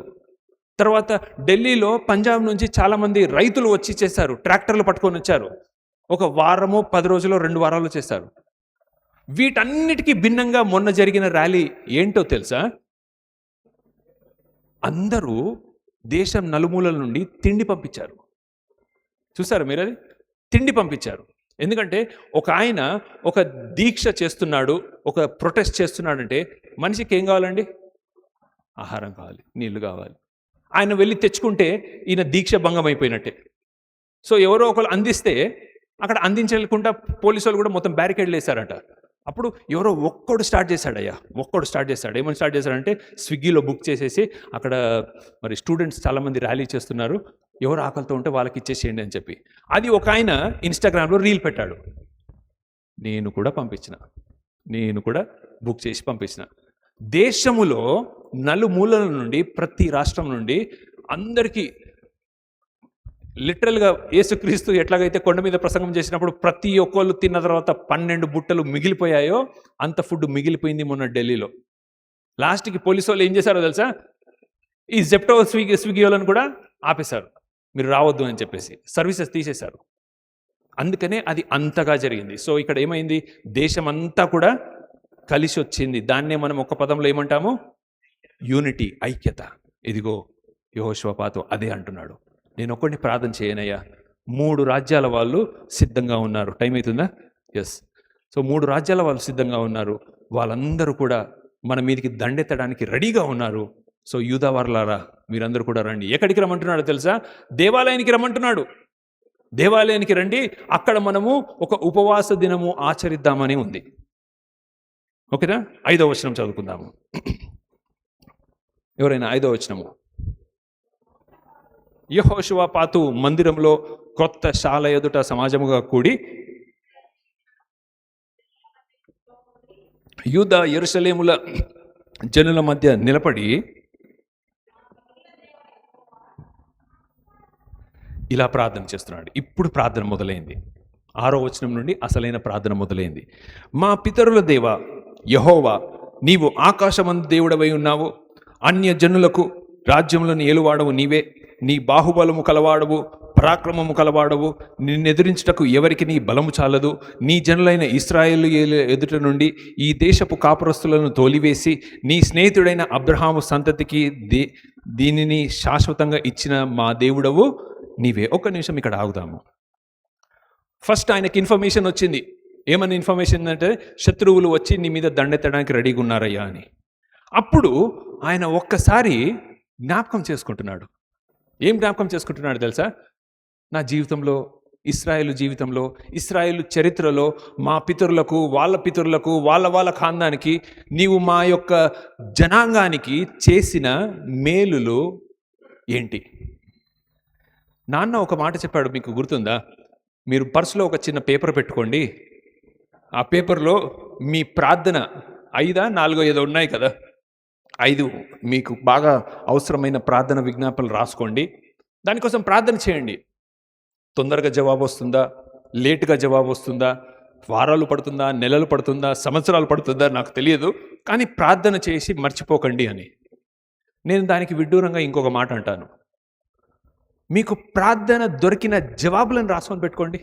తర్వాత ఢిల్లీలో, పంజాబ్ నుంచి చాలామంది రైతులు వచ్చి చేశారు, ట్రాక్టర్లు పట్టుకొని వచ్చారు. ఒక వారమో 10 రోజులు 2 వారాలు చేశారు. వీటన్నిటికీ భిన్నంగా మొన్న జరిగిన ర్యాలీ ఏంటో తెలుసా? అందరూ దేశం నలుమూలల నుండి తిండి పంపించారు. చూసారు మీరు? అది తిండి పంపించారు. ఎందుకంటే ఒక ఆయన ఒక దీక్ష చేస్తున్నాడు, ఒక ప్రొటెస్ట్ చేస్తున్నాడంటే మనిషికి ఏం కావాలండి? ఆహారం కావాలి, నీళ్లు కావాలి. ఆయన వెళ్ళి తెచ్చుకుంటే ఈయన దీక్ష భంగం అయిపోయినట్టే. సో ఎవరో ఒకరు అందిస్తే అక్కడ అందించకుండా పోలీసు వాళ్ళు కూడా మొత్తం బ్యారికేడ్లు వేశారట. అప్పుడు ఎవరో ఒక్కడు స్టార్ట్ చేశాడు. ఏమని స్టార్ట్ చేశాడంటే, స్విగ్గీలో బుక్ చేసేసి అక్కడ మరి స్టూడెంట్స్ చాలామంది ర్యాలీ చేస్తున్నారు, ఎవరు ఆకలితో ఉంటే వాళ్ళకి ఇచ్చేసేయండి అని చెప్పి. అది ఒక ఆయన ఇన్స్టాగ్రామ్లో రీల్ పెట్టాడు. నేను కూడా బుక్ చేసి పంపించిన. దేశములో నలుమూలల నుండి, ప్రతి రాష్ట్రం నుండి అందరికీ లిటరల్గా యేసుక్రీస్తు ఎట్లాగైతే కొండ మీద ప్రసంగం చేసినప్పుడు ప్రతి ఒక్కళ్ళు తిన్న తర్వాత 12 బుట్టలు మిగిలిపోయాయో అంత ఫుడ్ మిగిలిపోయింది మొన్న ఢిల్లీలో. లాస్ట్కి పోలీసు వాళ్ళు ఏం చేశారో తెలుసా? ఈ జెప్టో, స్విగ్గీ వాళ్ళని కూడా ఆపేశారు, మీరు రావద్దు అని చెప్పేసి సర్వీసెస్ తీసేశారు. అందుకనే అది అంతగా జరిగింది. సో ఇక్కడ ఏమైంది? దేశం అంతా కూడా కలిసి వచ్చింది. దాన్నే మనం ఒక పదంలో ఏమంటాము? యూనిటీ, ఐక్యత. ఇదిగో యెహోషువపాతు అదే అంటున్నాడు, నేను ఒక్కడిని ప్రార్థన చేయనయ్యా, 3 రాజ్యాల వాళ్ళు సిద్ధంగా ఉన్నారు. టైం అవుతుందా? ఎస్. సో 3 రాజ్యాల వాళ్ళు సిద్ధంగా ఉన్నారు. వాళ్ళందరూ కూడా మన మీదకి దండెత్తడానికి రెడీగా ఉన్నారు. సో యూదా వారలారా, మీరందరూ కూడా రండి. ఎక్కడికి రమ్మంటున్నాడో తెలుసా? దేవాలయానికి రమ్మంటున్నాడు. దేవాలయానికి రండి, అక్కడ మనము ఒక ఉపవాస దినము ఆచరిద్దామని ఉంది. ఓకేనా? 5వ వచనం చదువుకుందాము. ఎవరైనా 5వ వచనము. యెహోషువపాతు మందిరంలో క్రొత్త శాల ఎదుట సమాజముగా కూడి యూదా యెరూషలేముల జనుల మధ్య నిలబడి ఇలా ప్రార్థన చేస్తున్నాడు. ఇప్పుడు ప్రార్థన మొదలైంది. 6వ వచనం నుండి అసలైన ప్రార్థన మొదలైంది. మా పితరుల దేవా యెహోవా, నీవు ఆకాశమందు దేవుడవై ఉన్నావు, అన్య జనులకు రాజ్యములను ఏలువాడవు నీవే. నీ బాహుబలము కలవాడవు, పరాక్రమము కలవాడవు, నిన్నెదిరించుటకు ఎవరికి నీ బలము చాలదు. నీ జనులైన ఇశ్రాయేలు ఎదుట నుండి ఈ దేశపు కాపురస్తులను తోలివేసి నీ స్నేహితుడైన అబ్రహాము సంతతికి దీనిని శాశ్వతంగా ఇచ్చిన మా దేవుడవు నీవే. ఒక్క నిమిషం ఇక్కడ ఆగుదాము. ఫస్ట్ ఆయనకి ఇన్ఫర్మేషన్ వచ్చింది. ఏమని ఇన్ఫర్మేషన్ అంటే, శత్రువులు వచ్చి నీ మీద దండెత్తడానికి రెడీగా ఉన్నారయ్యా అని. అప్పుడు ఆయన ఒక్కసారి జ్ఞాపకం చేసుకుంటున్నాడు. ఏం జ్ఞాపకం చేసుకుంటున్నాడు తెలుసా? నా జీవితంలో, ఇశ్రాయేలు చరిత్రలో మా పితరులకు, వాళ్ళ పితరులకు, వాళ్ళ ఖాందానికి, నీవు మా యొక్క జనాంగానికి చేసిన మేలులు ఏంటి? నాన్న ఒక మాట చెప్పాడు, మీకు గుర్తుందా? మీరు పర్సులో ఒక చిన్న పేపర్ పెట్టుకోండి. ఆ పేపర్లో మీ ప్రార్థన 5, 4 ఏదో ఉన్నాయి కదా, 5 మీకు బాగా అవసరమైన ప్రార్థన విజ్ఞాపనలు రాసుకోండి. దానికోసం ప్రార్థన చేయండి. తొందరగా జవాబు వస్తుందా, లేటుగా జవాబు వస్తుందా, వారాలు పడుతుందా, నెలలు పడుతుందా, సంవత్సరాలు పడుతుందా నాకు తెలియదు, కానీ ప్రార్థన చేసి మర్చిపోకండి అని. నేను దానికి విడ్డూరంగా ఇంకొక మాట అంటాను. మీకు ప్రార్థన దొరికిన జవాబులను రాసుకొని పెట్టుకోండి.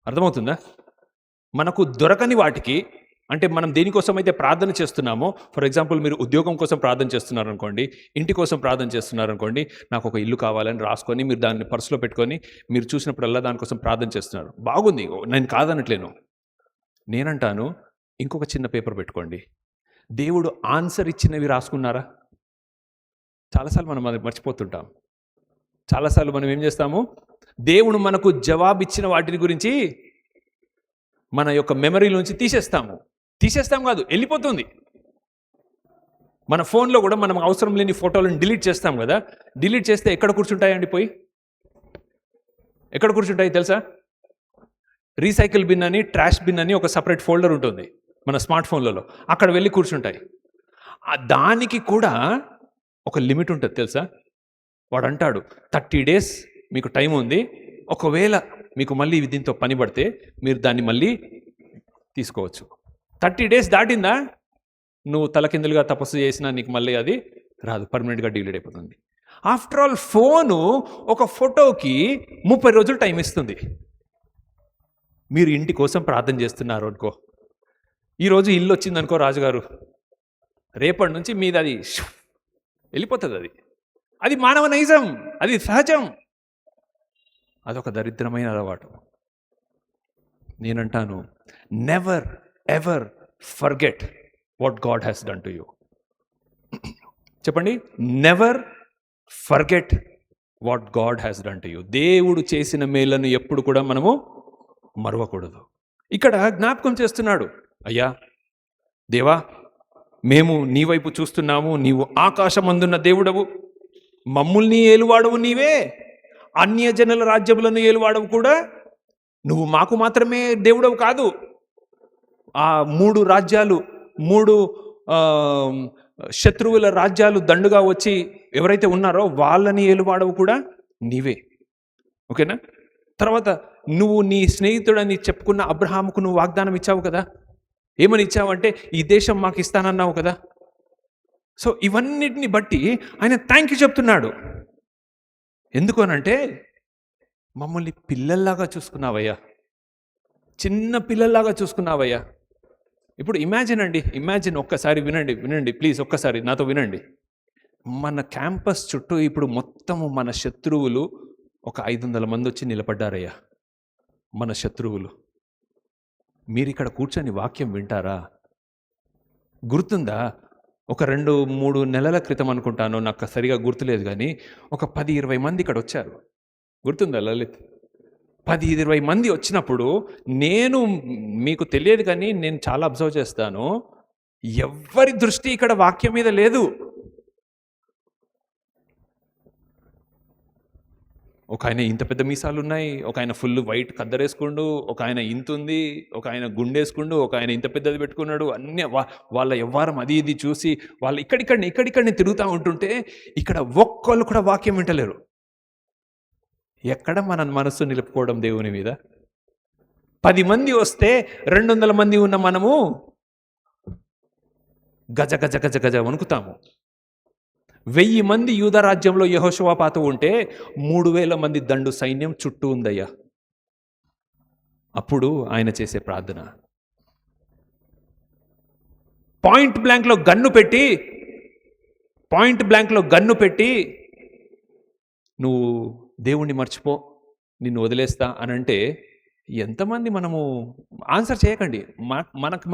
అర్థమవుతుందా? మనకు దొరకని వాటికి, అంటే మనం దేనికోసం అయితే ప్రార్థన చేస్తున్నామో, ఫర్ ఎగ్జాంపుల్ మీరు ఉద్యోగం కోసం ప్రార్థన చేస్తున్నారనుకోండి, ఇంటి కోసం ప్రార్థన చేస్తున్నారనుకోండి, నాకు ఒక ఇల్లు కావాలని రాసుకొని మీరు దాన్ని పర్సులో పెట్టుకొని మీరు చూసినప్పుడల్లా దానికోసం ప్రార్థన చేస్తున్నారు. బాగుంది, నేను కాదనట్లేను. నేనంటాను, ఇంకొక చిన్న పేపర్ పెట్టుకోండి. దేవుడు ఆన్సర్ ఇచ్చినవి రాసుకున్నారా? చాలాసార్లు మనం అది మర్చిపోతుంటాం. చాలాసార్లు మనం ఏం చేస్తాము, దేవుడు మనకు జవాబిచ్చిన వాటిని గురించి మన యొక్క మెమరీలోంచి తీసేస్తాం కాదు, వెళ్ళిపోతుంది. మన ఫోన్లో కూడా మనం అవసరం లేని ఫోటోలను డిలీట్ చేస్తాం కదా. డిలీట్ చేస్తే ఎక్కడ కూర్చుంటాయండి? పోయి ఎక్కడ కూర్చుంటాయి తెలుసా? రీసైకిల్ బిన్ అని, ట్రాష్ బిన్ అని ఒక సపరేట్ ఫోల్డర్ ఉంటుంది మన స్మార్ట్ ఫోన్లలో. అక్కడ వెళ్ళి కూర్చుంటాయి. దానికి కూడా ఒక లిమిట్ ఉంటుంది తెలుసా? వాడు అంటాడు 30 days మీకు టైం ఉంది, ఒకవేళ మీకు మళ్ళీ దీంతో పని పడితే మీరు దాన్ని మళ్ళీ తీసుకోవచ్చు. 30 days దాటిందా, నువ్వు తలకిందులుగా తపస్సు చేసినా నీకు మళ్ళీ అది రాదు, పర్మనెంట్గా డిలీట్ అయిపోతుంది. ఆఫ్టర్ ఆల్ ఫోను ఒక ఫోటోకి 30 రోజులు టైం ఇస్తుంది. మీరు ఇంటి కోసం ప్రార్థన చేస్తున్నారు అనుకో, ఈరోజు ఇల్లు వచ్చిందనుకో రాజుగారు, రేపటి నుంచి మీది అది వెళ్ళిపోతుంది. అది మానవ నైజం, అది సహజం. అదొక దరిద్రమైన అలవాటు. నేనంటాను, never ever forget what God has done to you. చెప్పండి, never forget what God has done to you. దేవుడు చేసిన మేలను ఎప్పుడు కూడా మనము మరవకూడదు. ఇక్కడ జ్ఞాపకం చేస్తున్నాడు, అయ్యా దేవా, మేము నీ వైపు చూస్తున్నాము, నీవు ఆకాశమందున్న దేవుడవు, మమ్ముల్ని ఏలువాడవు నీవే, అన్యజనుల రాజ్యములను ఏలువాడవు కూడా నువ్వు, మాకు మాత్రమే దేవుడవు కాదు. ఆ 3 రాజ్యాలు, 3 శత్రువుల రాజ్యాలు దండుగా వచ్చి ఎవరైతే ఉన్నారో వాళ్ళని ఏలువాడవు కూడా నీవే. ఓకేనా? తర్వాత నువ్వు నీ స్నేహితుడని చెప్పుకున్న అబ్రహాముకు నువ్వు వాగ్దానం ఇచ్చావు కదా. ఏమని ఇచ్చావంటే, ఈ దేశం మాకు ఇస్తానన్నావు కదా. సో ఇవన్నిటిని బట్టి ఆయన థ్యాంక్ యూ చెప్తున్నాడు. ఎందుకు అనంటే, మమ్మల్ని పిల్లల్లాగా చూసుకున్నావయ్యా, చిన్న పిల్లల్లాగా చూసుకున్నావయ్యా. ఇప్పుడు ఇమాజిన్ ఒక్కసారి వినండి ప్లీజ్, ఒక్కసారి నాతో వినండి. మన క్యాంపస్ చుట్టూ ఇప్పుడు మొత్తము మన శత్రువులు ఒక 500 మంది వచ్చి నిలబడ్డారయ్యా. మన శత్రువులు, మీరు ఇక్కడ కూర్చొని వాక్యం వింటారా? గుర్తుందా? ఒక 2-3 నెలల క్రితం అనుకుంటాను, నాకు సరిగా గుర్తులేదు, కానీ ఒక 10-20 మంది ఇక్కడ వచ్చారు. గుర్తుందా లలిత్? 10-20 మంది వచ్చినప్పుడు నేను, మీకు తెలియదు కానీ నేను చాలా అబ్జర్వ్ చేస్తాను, ఎవ్వరి దృష్టి ఇక్కడ వాక్యం మీద లేదు. ఒక ఆయన ఇంత పెద్ద మీసాలు ఉన్నాయి, ఒక ఆయన ఫుల్ వైట్ కద్దరేసుకుండు, ఒక ఆయన ఇంత ఉంది, ఒక ఆయన గుండేసుకుండు, ఒక ఆయన ఇంత పెద్దది పెట్టుకున్నాడు. అన్నీ వాళ్ళ వ్యవహారం అది ఇది చూసి వాళ్ళు ఇక్కడిక్కడిని తిరుగుతూ ఉంటుంటే ఇక్కడ ఒక్కళ్ళు కూడా వాక్యం వింటలేరు. ఎక్కడ మన మనస్సు నిలుపుకోవడం దేవుని మీద? 10 మంది వస్తే 200 మంది ఉన్న మనము గజ గజ గజ గజ వణుకుతాము. 1000 మంది యూదా రాజ్యంలో యెహోషువపాతు ఉంటే 3000 మంది దండు సైన్యం చుట్టూ ఉందయ్యా. అప్పుడు ఆయన చేసే ప్రార్థన, పాయింట్ బ్లాంక్లో గన్ను పెట్టి నువ్వు దేవుణ్ణి మర్చిపో, నిన్ను వదిలేస్తా అనంటే ఎంతమంది మనము ఆన్సర్ చేయకండి,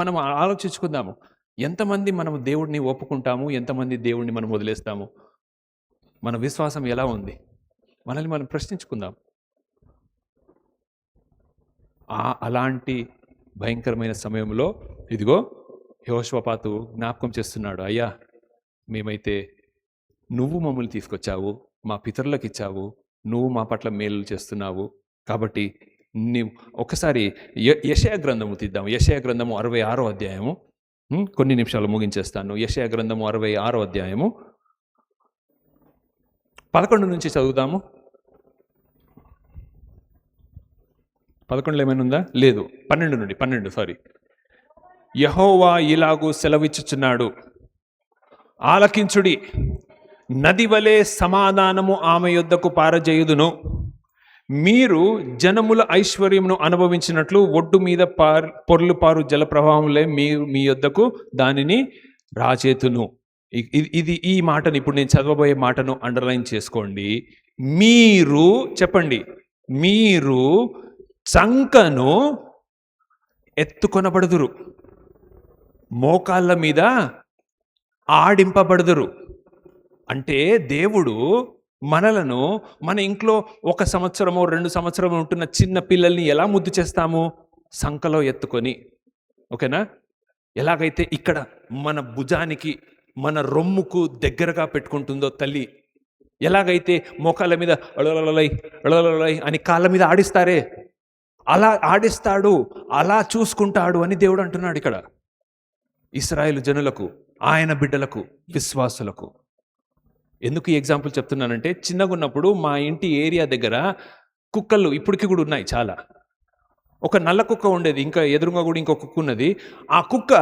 మనం ఆలోచించుకుందాము. ఎంతమంది మనము దేవుడిని ఒప్పుకుంటాము, ఎంతమంది దేవుడిని మనం వదిలేస్తాము? మన విశ్వాసం ఎలా ఉంది? మనల్ని మనం ప్రశ్నించుకుందాం. అలాంటి భయంకరమైన సమయంలో ఇదిగో యెహోషువపాతు జ్ఞాపకం చేస్తున్నాడు, అయ్యా మేమైతే నువ్వు మమ్మల్ని తీసుకొచ్చావు, మా పితరులకు ఇచ్చావు, నువ్వు మా పట్ల మేలు చేస్తున్నావు, కాబట్టి నీవు ఒకసారి యెషయా గ్రంథము తీద్దాం. యెషయా గ్రంథము 66వ అధ్యాయము, కొన్ని నిమిషాలు ముగించేస్తాను. యెషయా గ్రంథము 66వ అధ్యాయము 11 నుంచి చదువుదాము. 11లో ఏమైనా ఉందా? లేదు. 12 సారీ. యెహోవా ఇలాగూ సెలవిచ్చుచున్నాడు, ఆలకించుడి, నది వలె సమాధానము ఆమె యొద్దకు పారజేయుదును. మీరు జనముల ఐశ్వర్యమును అనుభవించినట్లు ఒడ్డు మీద పొర్లు పారు జలప్రవాహంలే మీ యొద్దకు దానిని రాచేతును. ఇది ఈ మాటను ఇప్పుడు నేను చదవబోయే మాటను అండర్లైన్ చేసుకోండి. మీరు చెప్పండి, మీరు చంకను ఎత్తుకొనబడుదురు, మోకాళ్ళ మీద ఆడింపబడుదురు. అంటే దేవుడు మనలను మన ఇంట్లో 1 సంవత్సరమో 2 సంవత్సరమో ఉంటున్న చిన్న పిల్లల్ని ఎలా ముద్దు చేస్తాము? సంకలో ఎత్తుకొని, ఓకేనా? ఎలాగైతే ఇక్కడ మన భుజానికి మన రొమ్ముకు దగ్గరగా పెట్టుకుంటుందో తల్లి, ఎలాగైతే మోకాళ్ళ మీద అళలలై అళలలై అని కాళ్ళ మీద ఆడిస్తారే, అలా ఆడిస్తాడు, అలా చూసుకుంటాడు అని దేవుడు అంటున్నాడు ఇక్కడ ఇశ్రాయేలు జనులకు, ఆయన బిడ్డలకు, విశ్వాసులకు. ఎందుకు ఈ ఎగ్జాంపుల్ చెప్తున్నానంటే, చిన్నగా ఉన్నప్పుడు మా ఇంటి ఏరియా దగ్గర కుక్కలు ఇప్పటికీ కూడా ఉన్నాయి చాలా. ఒక నల్ల కుక్క ఉండేది, ఇంకా ఎదురుగా కూడా ఇంకో కుక్క ఉన్నది. ఆ కుక్క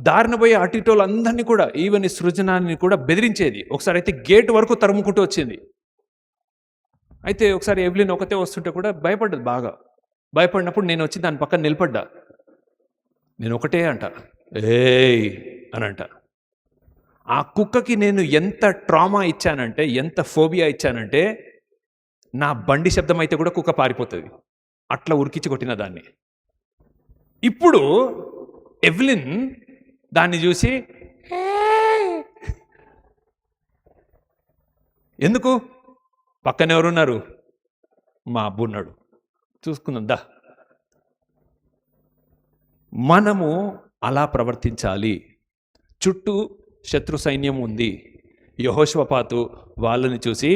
దారిన పోయే అటిటోళ్ళందరినీ కూడా, ఈవెన్ ఈ సృజనాన్ని కూడా బెదిరించేది. ఒకసారి అయితే గేట్ వరకు తరుముకుంటూ వచ్చింది. అయితే ఒకసారి ఎవ్లిన్ ఒకతే వస్తుంటే కూడా భయపడ్డది బాగా. భయపడినప్పుడు నేను వచ్చి దాని పక్కన నిలబడ్డా. నేను ఒకటే అంట, ఏయ్ అని అంట. ఆ కుక్కకి నేను ఎంత ట్రామా ఇచ్చానంటే, ఎంత ఫోబియా ఇచ్చానంటే, నా బండి శబ్దం అయితే కూడా కుక్క పారిపోతుంది, అట్లా ఉరికించి కొట్టిన దాన్ని. ఇప్పుడు ఎవ్లిన్ దాన్ని చూసి ఎందుకు, పక్కన ఎవరున్నారు? మా అబ్బు ఉన్నాడు, చూసుకుందాం దా. మనము అలా ప్రవర్తించాలి. చుట్టూ శత్రు సైన్యం ఉంది. యెహోషాపాతు వాళ్ళని చూసి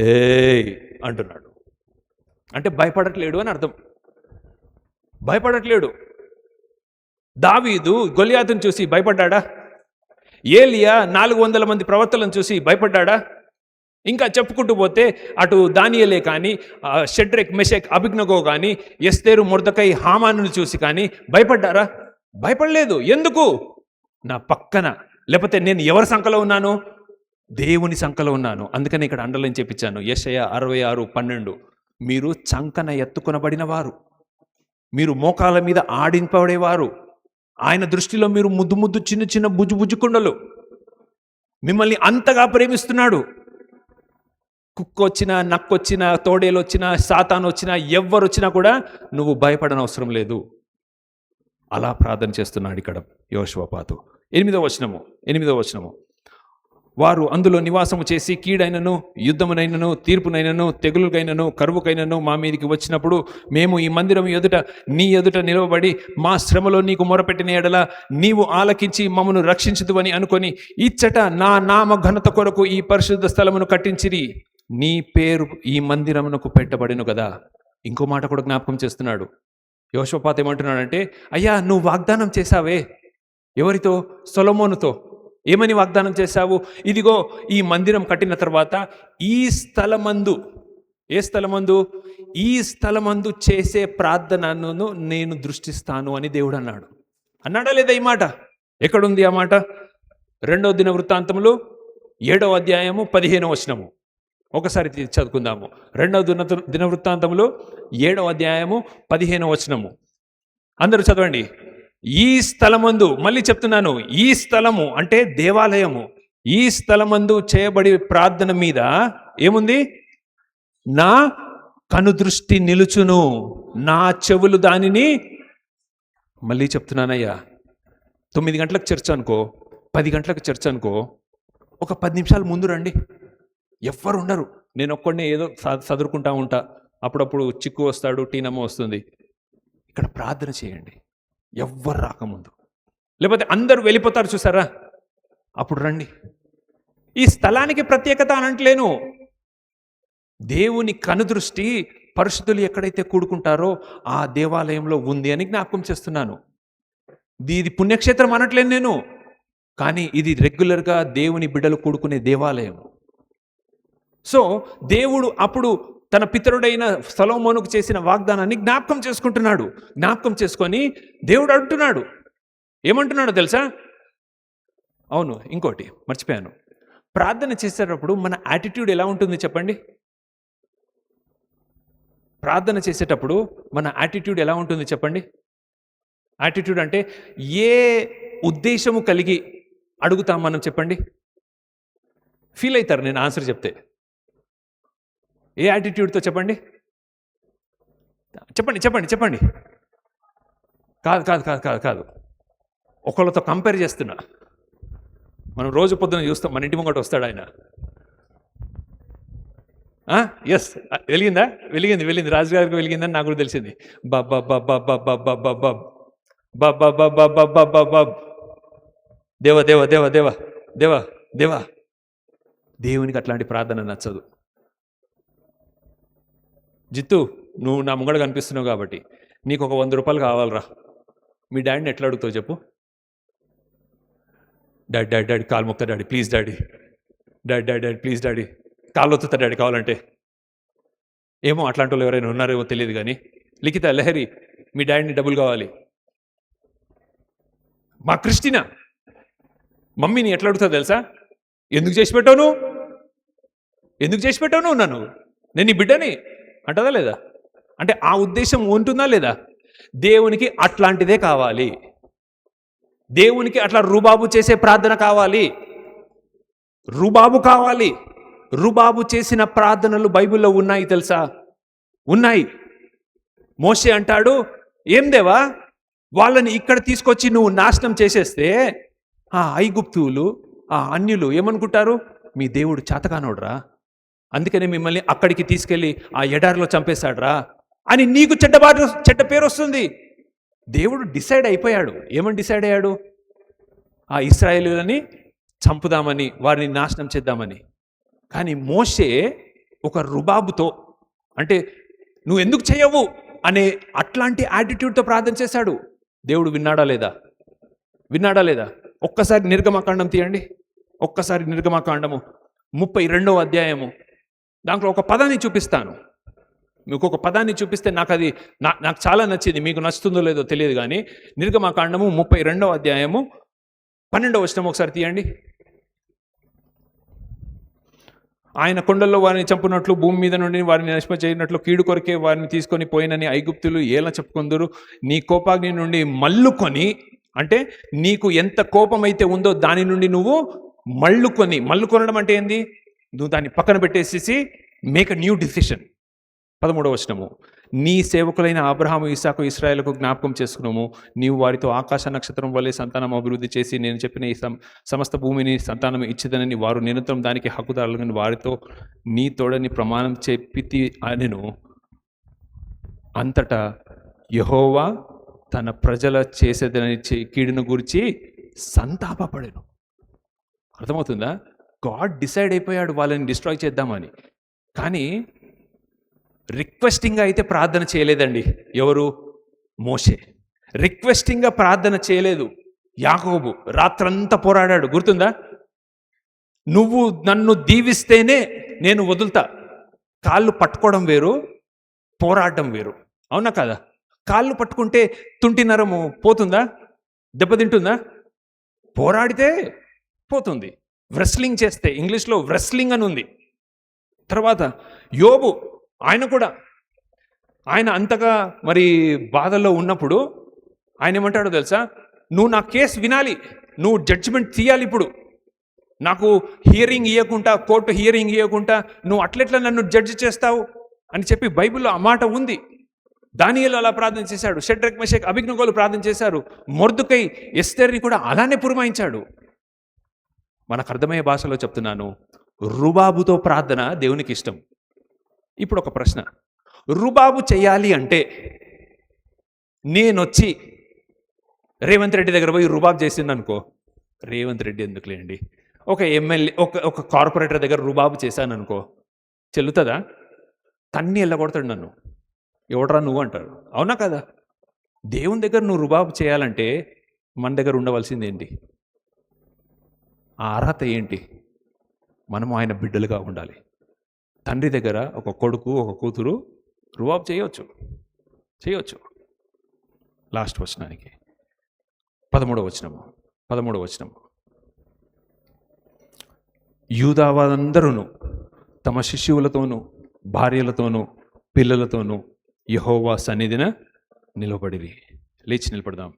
ఏయ్ అంటున్నాడు. అంటే భయపడట్లేడు అని అర్థం. భయపడట్లేడు. దావీదు గొలియాతును చూసి భయపడ్డా? ఏలియా 400 మంది ప్రవక్తలను చూసి భయపడ్డా? ఇంకా చెప్పుకుంటూ పోతే అటు దానియేలే కానీ, షడ్రెక్, మెషక్, అబేద్నెగో కానీ, ఎస్తేరు, మొర్దెకై, హామానును చూసి కానీ భయపడ్డారా? భయపడలేదు. ఎందుకు? నా పక్కన, లేకపోతే నేను ఎవరి సంకలో ఉన్నాను? దేవుని సంకలో ఉన్నాను. అందుకని ఇక్కడ అండర్లైన్ చెప్పించాను. యెషయా 66:12. మీరు చంకన ఎత్తుకొనబడిన వారు, మీరు మోకాల మీద ఆడింపబడేవారు. ఆయన దృష్టిలో మీరు ముద్దు ముద్దు చిన్న చిన్న బుజ్జు బుజ్జుకుండలు. మిమ్మల్ని అంతగా ప్రేమిస్తున్నాడు. కుక్కొచ్చినా, నక్కొచ్చినా, తోడేలు వచ్చినా, సాతాను వచ్చినా, ఎవ్వరు వచ్చినా కూడా నువ్వు భయపడనవసరం లేదు. అలా ప్రార్థన చేస్తున్నాడు ఇక్కడ యెహోషాపాతు. 8వ వచనము. వారు అందులో నివాసము చేసి కీడైనను, యుద్ధమునైనను, తీర్పునైనను, తెగులుకైనను, కరువుకైనను మా మీదికి వచ్చినప్పుడు మేము ఈ మందిరం ఎదుట నీ ఎదుట నిలవబడి మా శ్రమలో నీకు మొరపెట్టిన ఎడల నీవు ఆలకించి మమ్మను రక్షించుదువని అనుకొని ఇచ్చట నా నామ ఘనత కొరకు ఈ పరిశుద్ధ స్థలమును కట్టించిరి. నీ పేరు ఈ మందిరమునకు పెట్టబడిను కదా. ఇంకో మాట కూడా జ్ఞాపకం చేస్తున్నాడు. యెహోషాపాతు ఏమంటున్నాడంటే, అయ్యా నువ్వు వాగ్దానం చేశావే, ఎవరితో? సొలొమోనుతో. ఏమని వాగ్దానం చేశావు? ఇదిగో ఈ మందిరం కట్టిన తర్వాత ఈ స్థలమందు, ఏ స్థలమందు? ఈ స్థలమందు చేసే ప్రార్థనను నేను దృష్టిస్తాను అని దేవుడు అన్నాడు. అన్నాడా లేదా ఈ మాట? ఎక్కడుంది ఆ మాట? 2వ దినవృత్తాంతములు 7వ అధ్యాయము 15వ వచనము. ఒకసారి చదువుకుందాము. 2వ దినవృత్తాంతములు 7వ అధ్యాయము 15వ వచనము. అందరూ చదవండి. ఈ స్థలమందు, మళ్ళీ చెప్తున్నాను, ఈ స్థలము అంటే దేవాలయము. ఈ స్థలమందు చేయబడి ప్రార్థన మీద ఏముంది? నా కనుదృష్టి నిలుచును, నా చెవులు దానిని. మళ్ళీ చెప్తున్నానయ్యా, 9 గంటలకు చర్చ అనుకో, 10 గంటలకు చర్చ అనుకో, ఒక 10 నిమిషాలు ముందు రండి. ఎవ్వరు ఉండరు, నేను ఒక్కడినే ఏదో చదువుకుంటా ఉంటా. అప్పుడప్పుడు చిక్కు వస్తాడు, టీనమ్మ వస్తుంది. ఇక్కడ ప్రార్థన చేయండి, ఎవ్వరు రాకముందు. లేకపోతే అందరూ వెళ్ళిపోతారు చూసారా, అప్పుడు రండి. ఈ స్థలానికి ప్రత్యేకత అనట్లేను. దేవుని కనుదృష్టి పరిశుద్ధులు ఎక్కడైతే కూడుకుంటారో ఆ దేవాలయంలో ఉంది అని జ్ఞాపకం చేస్తున్నాను. ఇది పుణ్యక్షేత్రం అనట్లేను నేను, కానీ ఇది రెగ్యులర్గా దేవుని బిడ్డలు కూడుకునే దేవాలయం. సో దేవుడు అప్పుడు తన పితరుడైన సొలొమోనుకు చేసిన వాగ్దానాన్ని జ్ఞాపకం చేసుకుంటున్నాడు. జ్ఞాపకం చేసుకొని దేవుడు అంటున్నాడు, ఏమంటున్నాడో తెలుసా? అవును, ఇంకోటి మర్చిపోయాను. ప్రార్థన చేసేటప్పుడు మన యాటిట్యూడ్ ఎలా ఉంటుంది చెప్పండి? ప్రార్థన చేసేటప్పుడు మన యాటిట్యూడ్ ఎలా ఉంటుంది చెప్పండి? యాటిట్యూడ్ అంటే ఏ ఉద్దేశము కలిగి అడుగుతాం మనం చెప్పండి? ఫీల్ అవుతారు నేను ఆన్సర్ చెప్తే. ఏ యాటిట్యూడ్తో చెప్పండి? చెప్పండి చెప్పండి చెప్పండి. కాదు కాదు కాదు కాదు కాదు ఒకళ్ళతో కంపేర్ చేస్తున్నా. మనం రోజు పొద్దున చూస్తాం, మన ఇంటి ముంగట వస్తాడు ఆయన. ఎస్, వెలిగిందా? వెలిగింది రాజుగారికి వెలిగిందని నాకు కూడా తెలిసింది. దేవ దేవ దేవ దేవ దేవ దేవ. దేవునికి అట్లాంటి ప్రార్థన నచ్చదు. జిత్తు, నువ్వు నా ముంగడ కనిపిస్తున్నావు కాబట్టి నీకు ఒక 100 రూపాయలు కావాలరా. మీ డాడీని ఎట్లా అడుగుతావు చెప్పు? డాడీ కాలు మొక్తా daddy please daddy, daddy please daddy, కాళ్ళు ఒత్తుతా డాడీ కావాలంటే. ఏమో అట్లాంటి వాళ్ళు ఎవరైనా ఉన్నారేమో తెలియదు కానీ, లిఖిత, లహరి, మీ డాడీని డబ్బులు కావాలి. మా క్రిస్టినా మమ్మీని ఎట్లా అడుగుతా తెలుసా? ఎందుకు చేసి పెట్టావు నువ్వు? ఎందుకు చేసి పెట్టావు నువ్వు నన్ను? నేను నీ బిడ్డని అంటదా లేదా? అంటే ఆ ఉద్దేశం ఉంటుందా లేదా? దేవునికి అట్లాంటిదే కావాలి. దేవునికి అట్లా రుబాబు చేసే ప్రార్థన కావాలి. రుబాబు కావాలి. రుబాబు చేసిన ప్రార్థనలు బైబిల్లో ఉన్నాయి తెలుసా? ఉన్నాయి. మోషే అంటాడు, ఏం దేవా, వాళ్ళని ఇక్కడ తీసుకొచ్చి నువ్వు నాశనం చేసేస్తే ఆ ఐగుప్తులు, ఆ అన్యులు ఏమనుకుంటారు? మీ దేవుడు చేతకానోడ్రా, అందుకనే మిమ్మల్ని అక్కడికి తీసుకెళ్ళి ఆ ఎడారిలో చంపేశాడ్రా అని నీకు చెడ్డ పేరు వస్తుంది. దేవుడు డిసైడ్ అయిపోయాడు. ఏమని డిసైడ్ అయ్యాడు? ఆ ఇశ్రాయేలులని చంపుదామని, వారిని నాశనం చేద్దామని. కానీ మోషే ఒక రుబాబుతో, అంటే నువ్వు ఎందుకు చేయవు అనే అట్లాంటి యాటిట్యూడ్తో ప్రార్థన చేశాడు. దేవుడు విన్నాడా లేదా? విన్నాడా లేదా? ఒక్కసారి నిర్గమకాండం తీయండి. ఒక్కసారి నిర్గమకాండము 32వ అధ్యాయము. దాంట్లో ఒక పదాన్ని చూపిస్తాను. మీకు ఒక పదాన్ని చూపిస్తే నాకు చాలా నచ్చింది. మీకు నచ్చుతుందో లేదో తెలియదు కానీ నిర్గమకాండము 32వ అధ్యాయము 12వ వచనం ఒకసారి తీయండి. ఆయన కొండల్లో వారిని చంపునట్లు, భూమి మీద నుండి వారిని నశింపచేయనట్లు, కీడు కొరకే వారిని తీసుకొని పోయినని ఐగుప్తులు ఎలా చెప్పుకుందరు. నీ కోపాగ్ని నుండి మల్లుకొని, అంటే నీకు ఎంత కోపం అయితే ఉందో దాని నుండి నువ్వు మల్లుకొనడం అంటే ఏంది? నువ్వు దాన్ని పక్కన పెట్టేసేసి మేక్ అ న్యూ డిసిషన్. 13వ వచనము, నీ సేవకులైన అబ్రహాము, ఇస్సాకు, ఇశ్రాయేలుకు జ్ఞాపకం చేసుకున్నాము. నీవు వారితో ఆకాశ నక్షత్రం వల్లే సంతానం అభివృద్ధి చేసి నేను చెప్పిన ఈ సమస్త భూమిని సంతానం ఇచ్చిదనని, వారు నిరంతరం దానికి హక్కుదారులని వారితో నీ తోడని ప్రమాణం చెప్పితి అనెను. అంతటా యెహోవా తన ప్రజల చేసేదని కీడును గురించి సంతాపపడెను. అర్థమవుతుందా? గాడ్ డిసైడ్ అయిపోయాడు వాళ్ళని డిస్ట్రాయ్ చేద్దామని. కానీ రిక్వెస్టింగ్గా అయితే ప్రార్థన చేయలేదండి. ఎవరు? మోషే. రిక్వెస్టింగ్గా ప్రార్థన చేయలేదు. యాకోబు రాత్రంతా పోరాడాడు, గుర్తుందా? నువ్వు నన్ను దీవిస్తేనే నేను వదులుతా. కాళ్ళు పట్టుకోవడం వేరు, పోరాడడం వేరు. అవునా కదా? కాళ్ళు పట్టుకుంటే తుంటి నరము పోతుందా? దెబ్బతింటుందా? పోరాడితే పోతుంది. వ్రెస్లింగ్ చేస్తే, ఇంగ్లీష్లో వ్రెస్లింగ్ అని ఉంది. తర్వాత యోబు, ఆయన అంతగా మరి బాధల్లో ఉన్నప్పుడు ఆయన ఏమంటాడో తెలుసా? నువ్వు నా కేసు వినాలి, నువ్వు జడ్జిమెంట్ తీయాలి. ఇప్పుడు నాకు హియరింగ్ ఇవ్వకుండా, కోర్టు హియరింగ్ ఇవ్వకుండా నువ్వు అట్లెట్లా నన్ను జడ్జి చేస్తావు అని చెప్పి బైబిల్లో ఆ మాట ఉంది. దానియేలు అలా ప్రార్థన చేశాడు. షడ్రక్, మెషక్, అబేద్నెగోలు ప్రార్థన చేశారు. మొర్దెకై ఎస్తేర్ని కూడా అలానే పురమాయించాడు. మనకు అర్థమయ్యే భాషలో చెప్తున్నాను, రుబాబుతో ప్రార్థన దేవునికి ఇష్టం. ఇప్పుడు ఒక ప్రశ్న, రుబాబు చేయాలి అంటే నేనొచ్చి రేవంత్ రెడ్డి దగ్గర పోయి రుబాబు చేసింది అనుకో, రేవంత్ రెడ్డి ఎందుకులేండి, ఒక ఎమ్మెల్యే, ఒక కార్పొరేటర్ దగ్గర రుబాబు చేశాను అనుకో, చెల్లుతుందా? తన్ని వెళ్ళగొడతాడు నన్ను. ఎవడరా నువ్వు అంటారు. అవునా కదా? దేవుని దగ్గర నువ్వు రుబాబు చేయాలంటే మన దగ్గర ఉండవలసింది ఏంటి? ఆ అర్హత ఏంటి? మనము ఆయన బిడ్డలుగా ఉండాలి. తండ్రి దగ్గర ఒక కొడుకు ఒక కూతురు రువాబ్ చేయొచ్చు. లాస్ట్ వచనానికి 13వ వచనము. యూదా వారందరూ తమ శిష్యులతోనూ భార్యలతోనూ పిల్లలతోనూ యెహోవా సన్నిధిన నిలబడిరి. లేచి నిలబడదాం.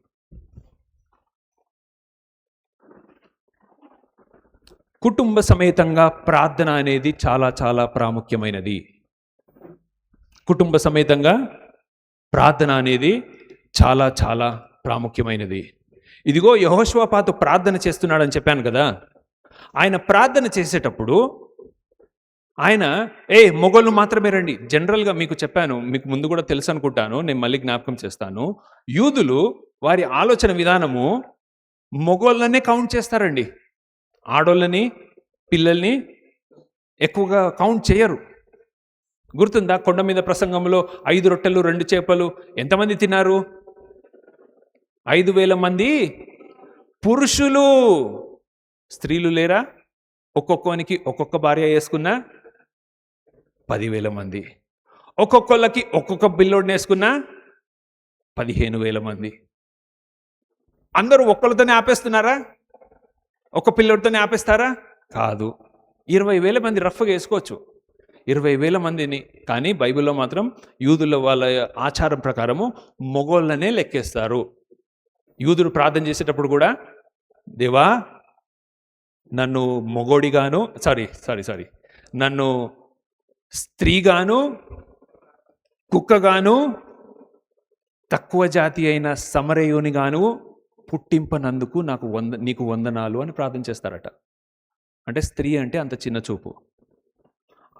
కుటుంబ సమేతంగా ప్రార్థన అనేది చాలా చాలా ప్రాముఖ్యమైనది. కుటుంబ సమేతంగా ప్రార్థన అనేది చాలా చాలా ప్రాముఖ్యమైనది. ఇదిగో యెహోషువపాతు ప్రార్థన చేస్తున్నాడని చెప్పాను కదా. ఆయన ప్రార్థన చేసేటప్పుడు ఆయన మొగోళ్ళు మాత్రమే రండి. జనరల్గా మీకు చెప్పాను, మీకు ముందు కూడా తెలుసు అనుకుంటాను, నేను మళ్ళీ జ్ఞాపకం చేస్తాను. యూదులు వారి ఆలోచన విధానము మొగోళ్ళనే కౌంట్ చేస్తారండి. ఆడోళ్ళని పిల్లల్ని ఎక్కువగా కౌంట్ చేయరు. గుర్తుందా కొండ మీద ప్రసంగంలో 5 రొట్టెలు 2 చేపలు ఎంతమంది తిన్నారు? 5,000 మంది పురుషులు. స్త్రీలు లేరా? ఒక్కొక్కనికి ఒక్కొక్క భార్య వేసుకున్న 10,000 మంది. ఒక్కొక్కళ్ళకి ఒక్కొక్క బిల్లోడిని వేసుకున్న 15,000 మంది. అందరూ ఒక్కళ్ళతోనే ఆపేస్తున్నారా? ఒక్క పిల్లోడితోనే ఆపేస్తారా? కాదు. 20,000 మంది రఫ్గా వేసుకోవచ్చు, 20,000 మందిని. కానీ బైబిల్లో మాత్రం యూదుల వాళ్ళ ఆచారం ప్రకారము మొగోళ్ళనే లెక్కేస్తారు. యూదులు ప్రార్థన చేసేటప్పుడు కూడా, దేవా నన్ను మొగోడిగాను సారీ నన్ను స్త్రీగాను కుక్కగాను తక్కువ జాతి అయిన సమరయునిగాను పుట్టింపనందుకు నీకు వందనాలు అని ప్రార్థన చేస్తారట. అంటే స్త్రీ అంటే అంత చిన్న చూపు.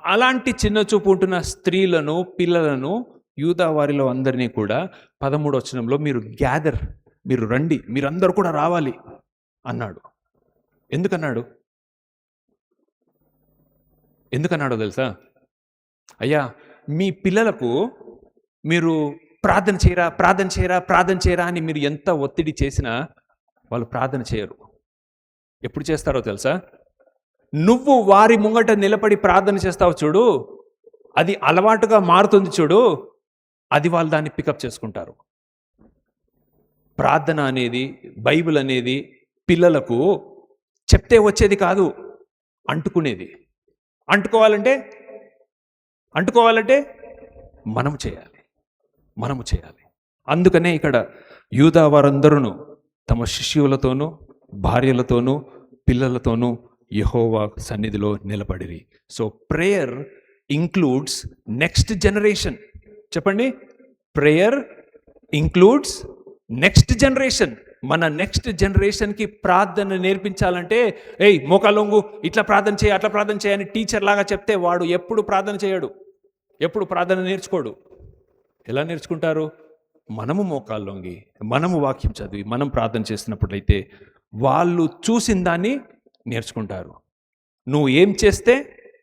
అలాంటి చిన్న చూపు ఉంటున్న స్త్రీలను పిల్లలను యూదా వారిలో అందరినీ కూడా 13వ వచనంలో మీరు రండి, మీరందరూ కూడా రావాలి అన్నాడు. ఎందుకన్నాడో తెలుసా? అయ్యా, మీ పిల్లలకు మీరు ప్రార్థన చేయరా అని మీరు ఎంత ఒత్తిడి చేసినా వాళ్ళు ప్రార్థన చేయరు. ఎప్పుడు చేస్తారో తెలుసా? నువ్వు వారి ముంగట నిలబడి ప్రార్థన చేస్తావు చూడు, అది అలవాటుగా మారుతుంది చూడు, అది వాళ్ళు దాన్ని పికప్ చేసుకుంటారు. ప్రార్థన అనేది, బైబిల్ అనేది పిల్లలకు చెప్తే వచ్చేది కాదు, అంటుకునేది. అంటుకోవాలంటే మనము చేయాలి. అందుకనే ఇక్కడ యూదా వారందరూ తమ శిష్యులతోనూ భార్యలతోనూ పిల్లలతోనూ యెహోవా సన్నిధిలో నిలబడిరి. So prayer includes next generation. చెప్పండి, ప్రేయర్ ఇంక్లూడ్స్ నెక్స్ట్ జనరేషన్. మన నెక్స్ట్ జనరేషన్కి ప్రార్థన నేర్పించాలంటే మోకాలొంగు, ఇట్లా ప్రార్థన చేయి, అట్లా ప్రార్థన చేయని టీచర్ లాగా చెప్తే వాడు ఎప్పుడు ప్రార్థన చేయడు, ఎప్పుడు ప్రార్థన నేర్చుకోడు. ఎలా నేర్చుకుంటారు? మనము మోకాళ్ళొంగి, మనము వాక్యం చదివి, మనం ప్రార్థన చేస్తున్నప్పుడైతే వాళ్ళు చూసిన దాన్ని నేర్చుకుంటారు. నువ్వు ఏం చేస్తే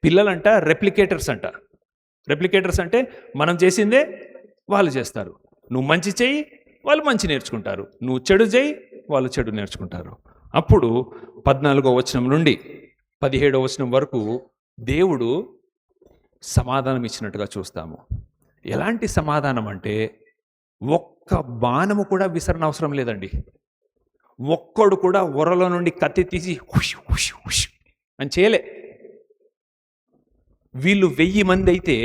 పిల్లలంట రెప్లికేటర్స్ అంటే మనం చేసిందే వాళ్ళు చేస్తారు. నువ్వు మంచి చేయి, వాళ్ళు మంచి నేర్చుకుంటారు. నువ్వు చెడు చేయి, వాళ్ళు చెడు నేర్చుకుంటారు. అప్పుడు 14వ వచనం నుండి 17వ వచనం వరకు దేవుడు సమాధానం ఇచ్చినట్టుగా చూస్తాము. ఎలాంటి సమాధానం అంటే, ఒక్క బాణము కూడా విసరన అవసరం లేదండి. ఒక్కడు కూడా ఒరలో నుండి కత్తి తీసి హుష్ హుష్ హుష్ అని చేయలే. వీళ్ళు 1000 మంది అయితే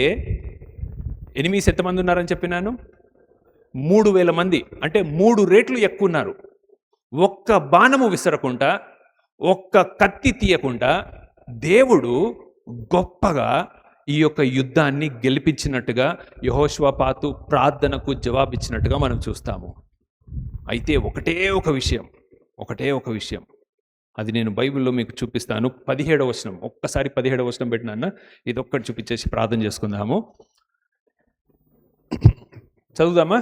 ఎనిమిస్ ఎంతమంది ఉన్నారని చెప్పినాను? 3,000 మంది, అంటే 3 రెట్లు ఎక్కువ ఉన్నారు. ఒక్క బాణము విసరకుండా, ఒక్క కత్తి తీయకుండా దేవుడు గొప్పగా ఈ యొక్క యుద్ధాన్ని గెలిపించినట్టుగా యెహోషువపాతు ప్రార్థనకు జవాబిచ్చినట్టుగా మనం చూస్తాము. అయితే ఒకటే ఒక విషయం, అది నేను బైబిల్లో మీకు చూపిస్తాను. 17వ వచనం, ఒక్కసారి 17వ వచనం పెట్టినా, ఇది ఒక్కటి చూపించేసి ప్రార్థన చేసుకుందాము. చదువుదామా?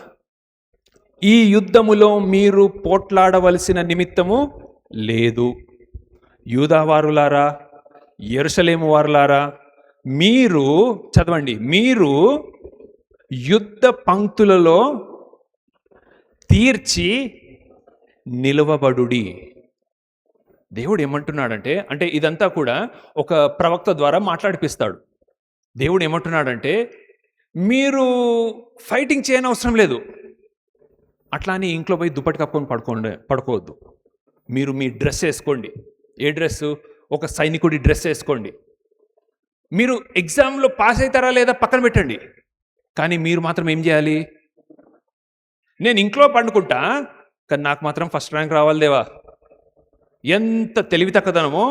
ఈ యుద్ధములో మీరు పోట్లాడవలసిన నిమిత్తము లేదు. యూదావారులారా, యెరూషలేము వారులారా, మీరు చదవండి, మీరు యుద్ధ పంక్తులలో తీర్చి నిలవబడుడి. దేవుడు ఏమంటున్నాడంటే, అంటే ఇదంతా కూడా ఒక ప్రవక్త ద్వారా మాట్లాడిపిస్తాడు. దేవుడు ఏమంటున్నాడంటే మీరు ఫైటింగ్ చేయని అవసరం లేదు. అట్లా అని ఇంట్లో పోయి దుప్పటి కప్పుకొని పడుకోవద్దు. మీరు మీ డ్రెస్ వేసుకోండి. ఏ డ్రెస్సు? ఒక సైనికుడి డ్రెస్ వేసుకోండి. మీరు ఎగ్జామ్లో పాస్ అవుతారా లేదా పక్కన పెట్టండి, కానీ మీరు మాత్రం ఏం చేయాలి? నేను ఇంట్లో పండుకుంటా, కానీ నాకు మాత్రం ఫస్ట్ ర్యాంక్ రావాలి దేవా. ఎంత తెలివి తక్కువదనమో.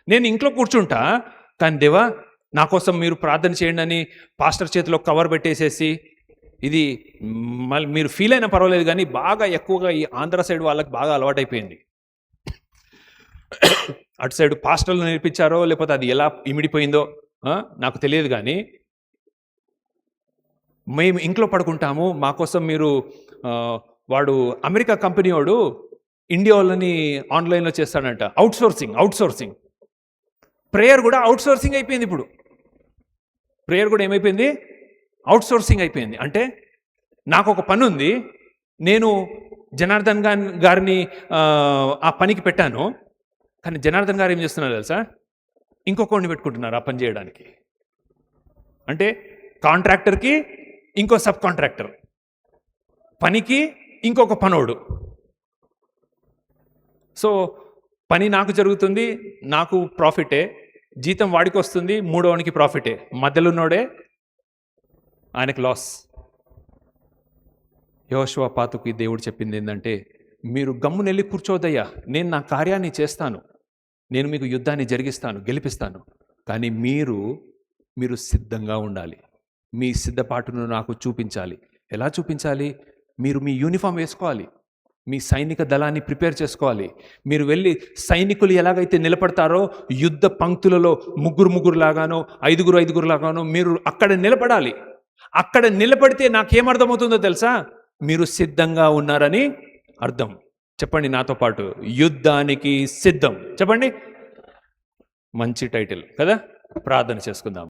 నేను ఇంట్లో కూర్చుంటా, కానీ దేవా నా కోసం మీరు ప్రార్థన చేయండి అని పాస్టర్ చేతిలో కవర్ పెట్టేసేసి, ఇది మళ్ళీ మీరు ఫీల్ అయినా పర్వాలేదు, కానీ బాగా ఎక్కువగా ఈ ఆంధ్ర సైడ్ వాళ్ళకి బాగా అలవాటైపోయింది. అటు సైడ్ పాస్టర్లు నేర్పించారో లేకపోతే అది ఎలా ఇమిడిపోయిందో నాకు తెలియదు, కానీ మేము ఇంట్లో పడుకుంటాము, మా కోసం మీరు వాడు అమెరికా కంపెనీ వాడు ఇండియా వాళ్ళని ఆన్లైన్లో చేస్తాడంట. అవుట్సోర్సింగ్. ప్రేయర్ కూడా అవుట్సోర్సింగ్ అయిపోయింది. ఇప్పుడు ప్రేయర్ కూడా ఏమైపోయింది? అవుట్సోర్సింగ్ అయిపోయింది. అంటే నాకు ఒక పని ఉంది, నేను జనార్దన్ గారిని ఆ పనికి పెట్టాను, కానీ జనార్దన్ గారు ఏం చేస్తున్నారు తెలుసా? ఇంకొకరిని పెట్టుకుంటున్నారు ఆ పని చేయడానికి. అంటే కాంట్రాక్టర్కి ఇంకో సబ్ కాంట్రాక్టర్, పనికి ఇంకొక పనోడు. సో పని నాకు జరుగుతుంది, నాకు ప్రాఫిటే, జీతం వాడికి వస్తుంది, మూడోవానికి ప్రాఫిటే, మధ్యలో ఉన్నోడే ఆయనకు లాస్. యెహోషువపాతుకి దేవుడు చెప్పింది ఏంటంటే, మీరు గమ్మునెళ్ళి కూర్చోదయ్యా, నేను నా కార్యాన్ని చేస్తాను, నేను మీకు యుద్ధాన్ని జరిగిస్తాను, గెలిపిస్తాను, కానీ మీరు సిద్ధంగా ఉండాలి. మీ సిద్ధపాటును నాకు చూపించాలి. ఎలా చూపించాలి? మీరు మీ యూనిఫామ్ వేసుకోవాలి, మీ సైనిక దళాన్ని ప్రిపేర్ చేసుకోవాలి. మీరు వెళ్ళి సైనికులు ఎలాగైతే నిలబడతారో యుద్ధ పంక్తులలో ముగ్గురు లాగానో ఐదుగురు లాగానో మీరు అక్కడ నిలబడాలి. అక్కడ నిలబడితే నాకేమర్థమవుతుందో తెలుసా? మీరు సిద్ధంగా ఉన్నారని అర్థం. చెప్పండి నాతో పాటు, యుద్ధానికి సిద్ధం. చెప్పండి. మంచి టైటిల్ కదా. ప్రార్థన చేసుకుందాం.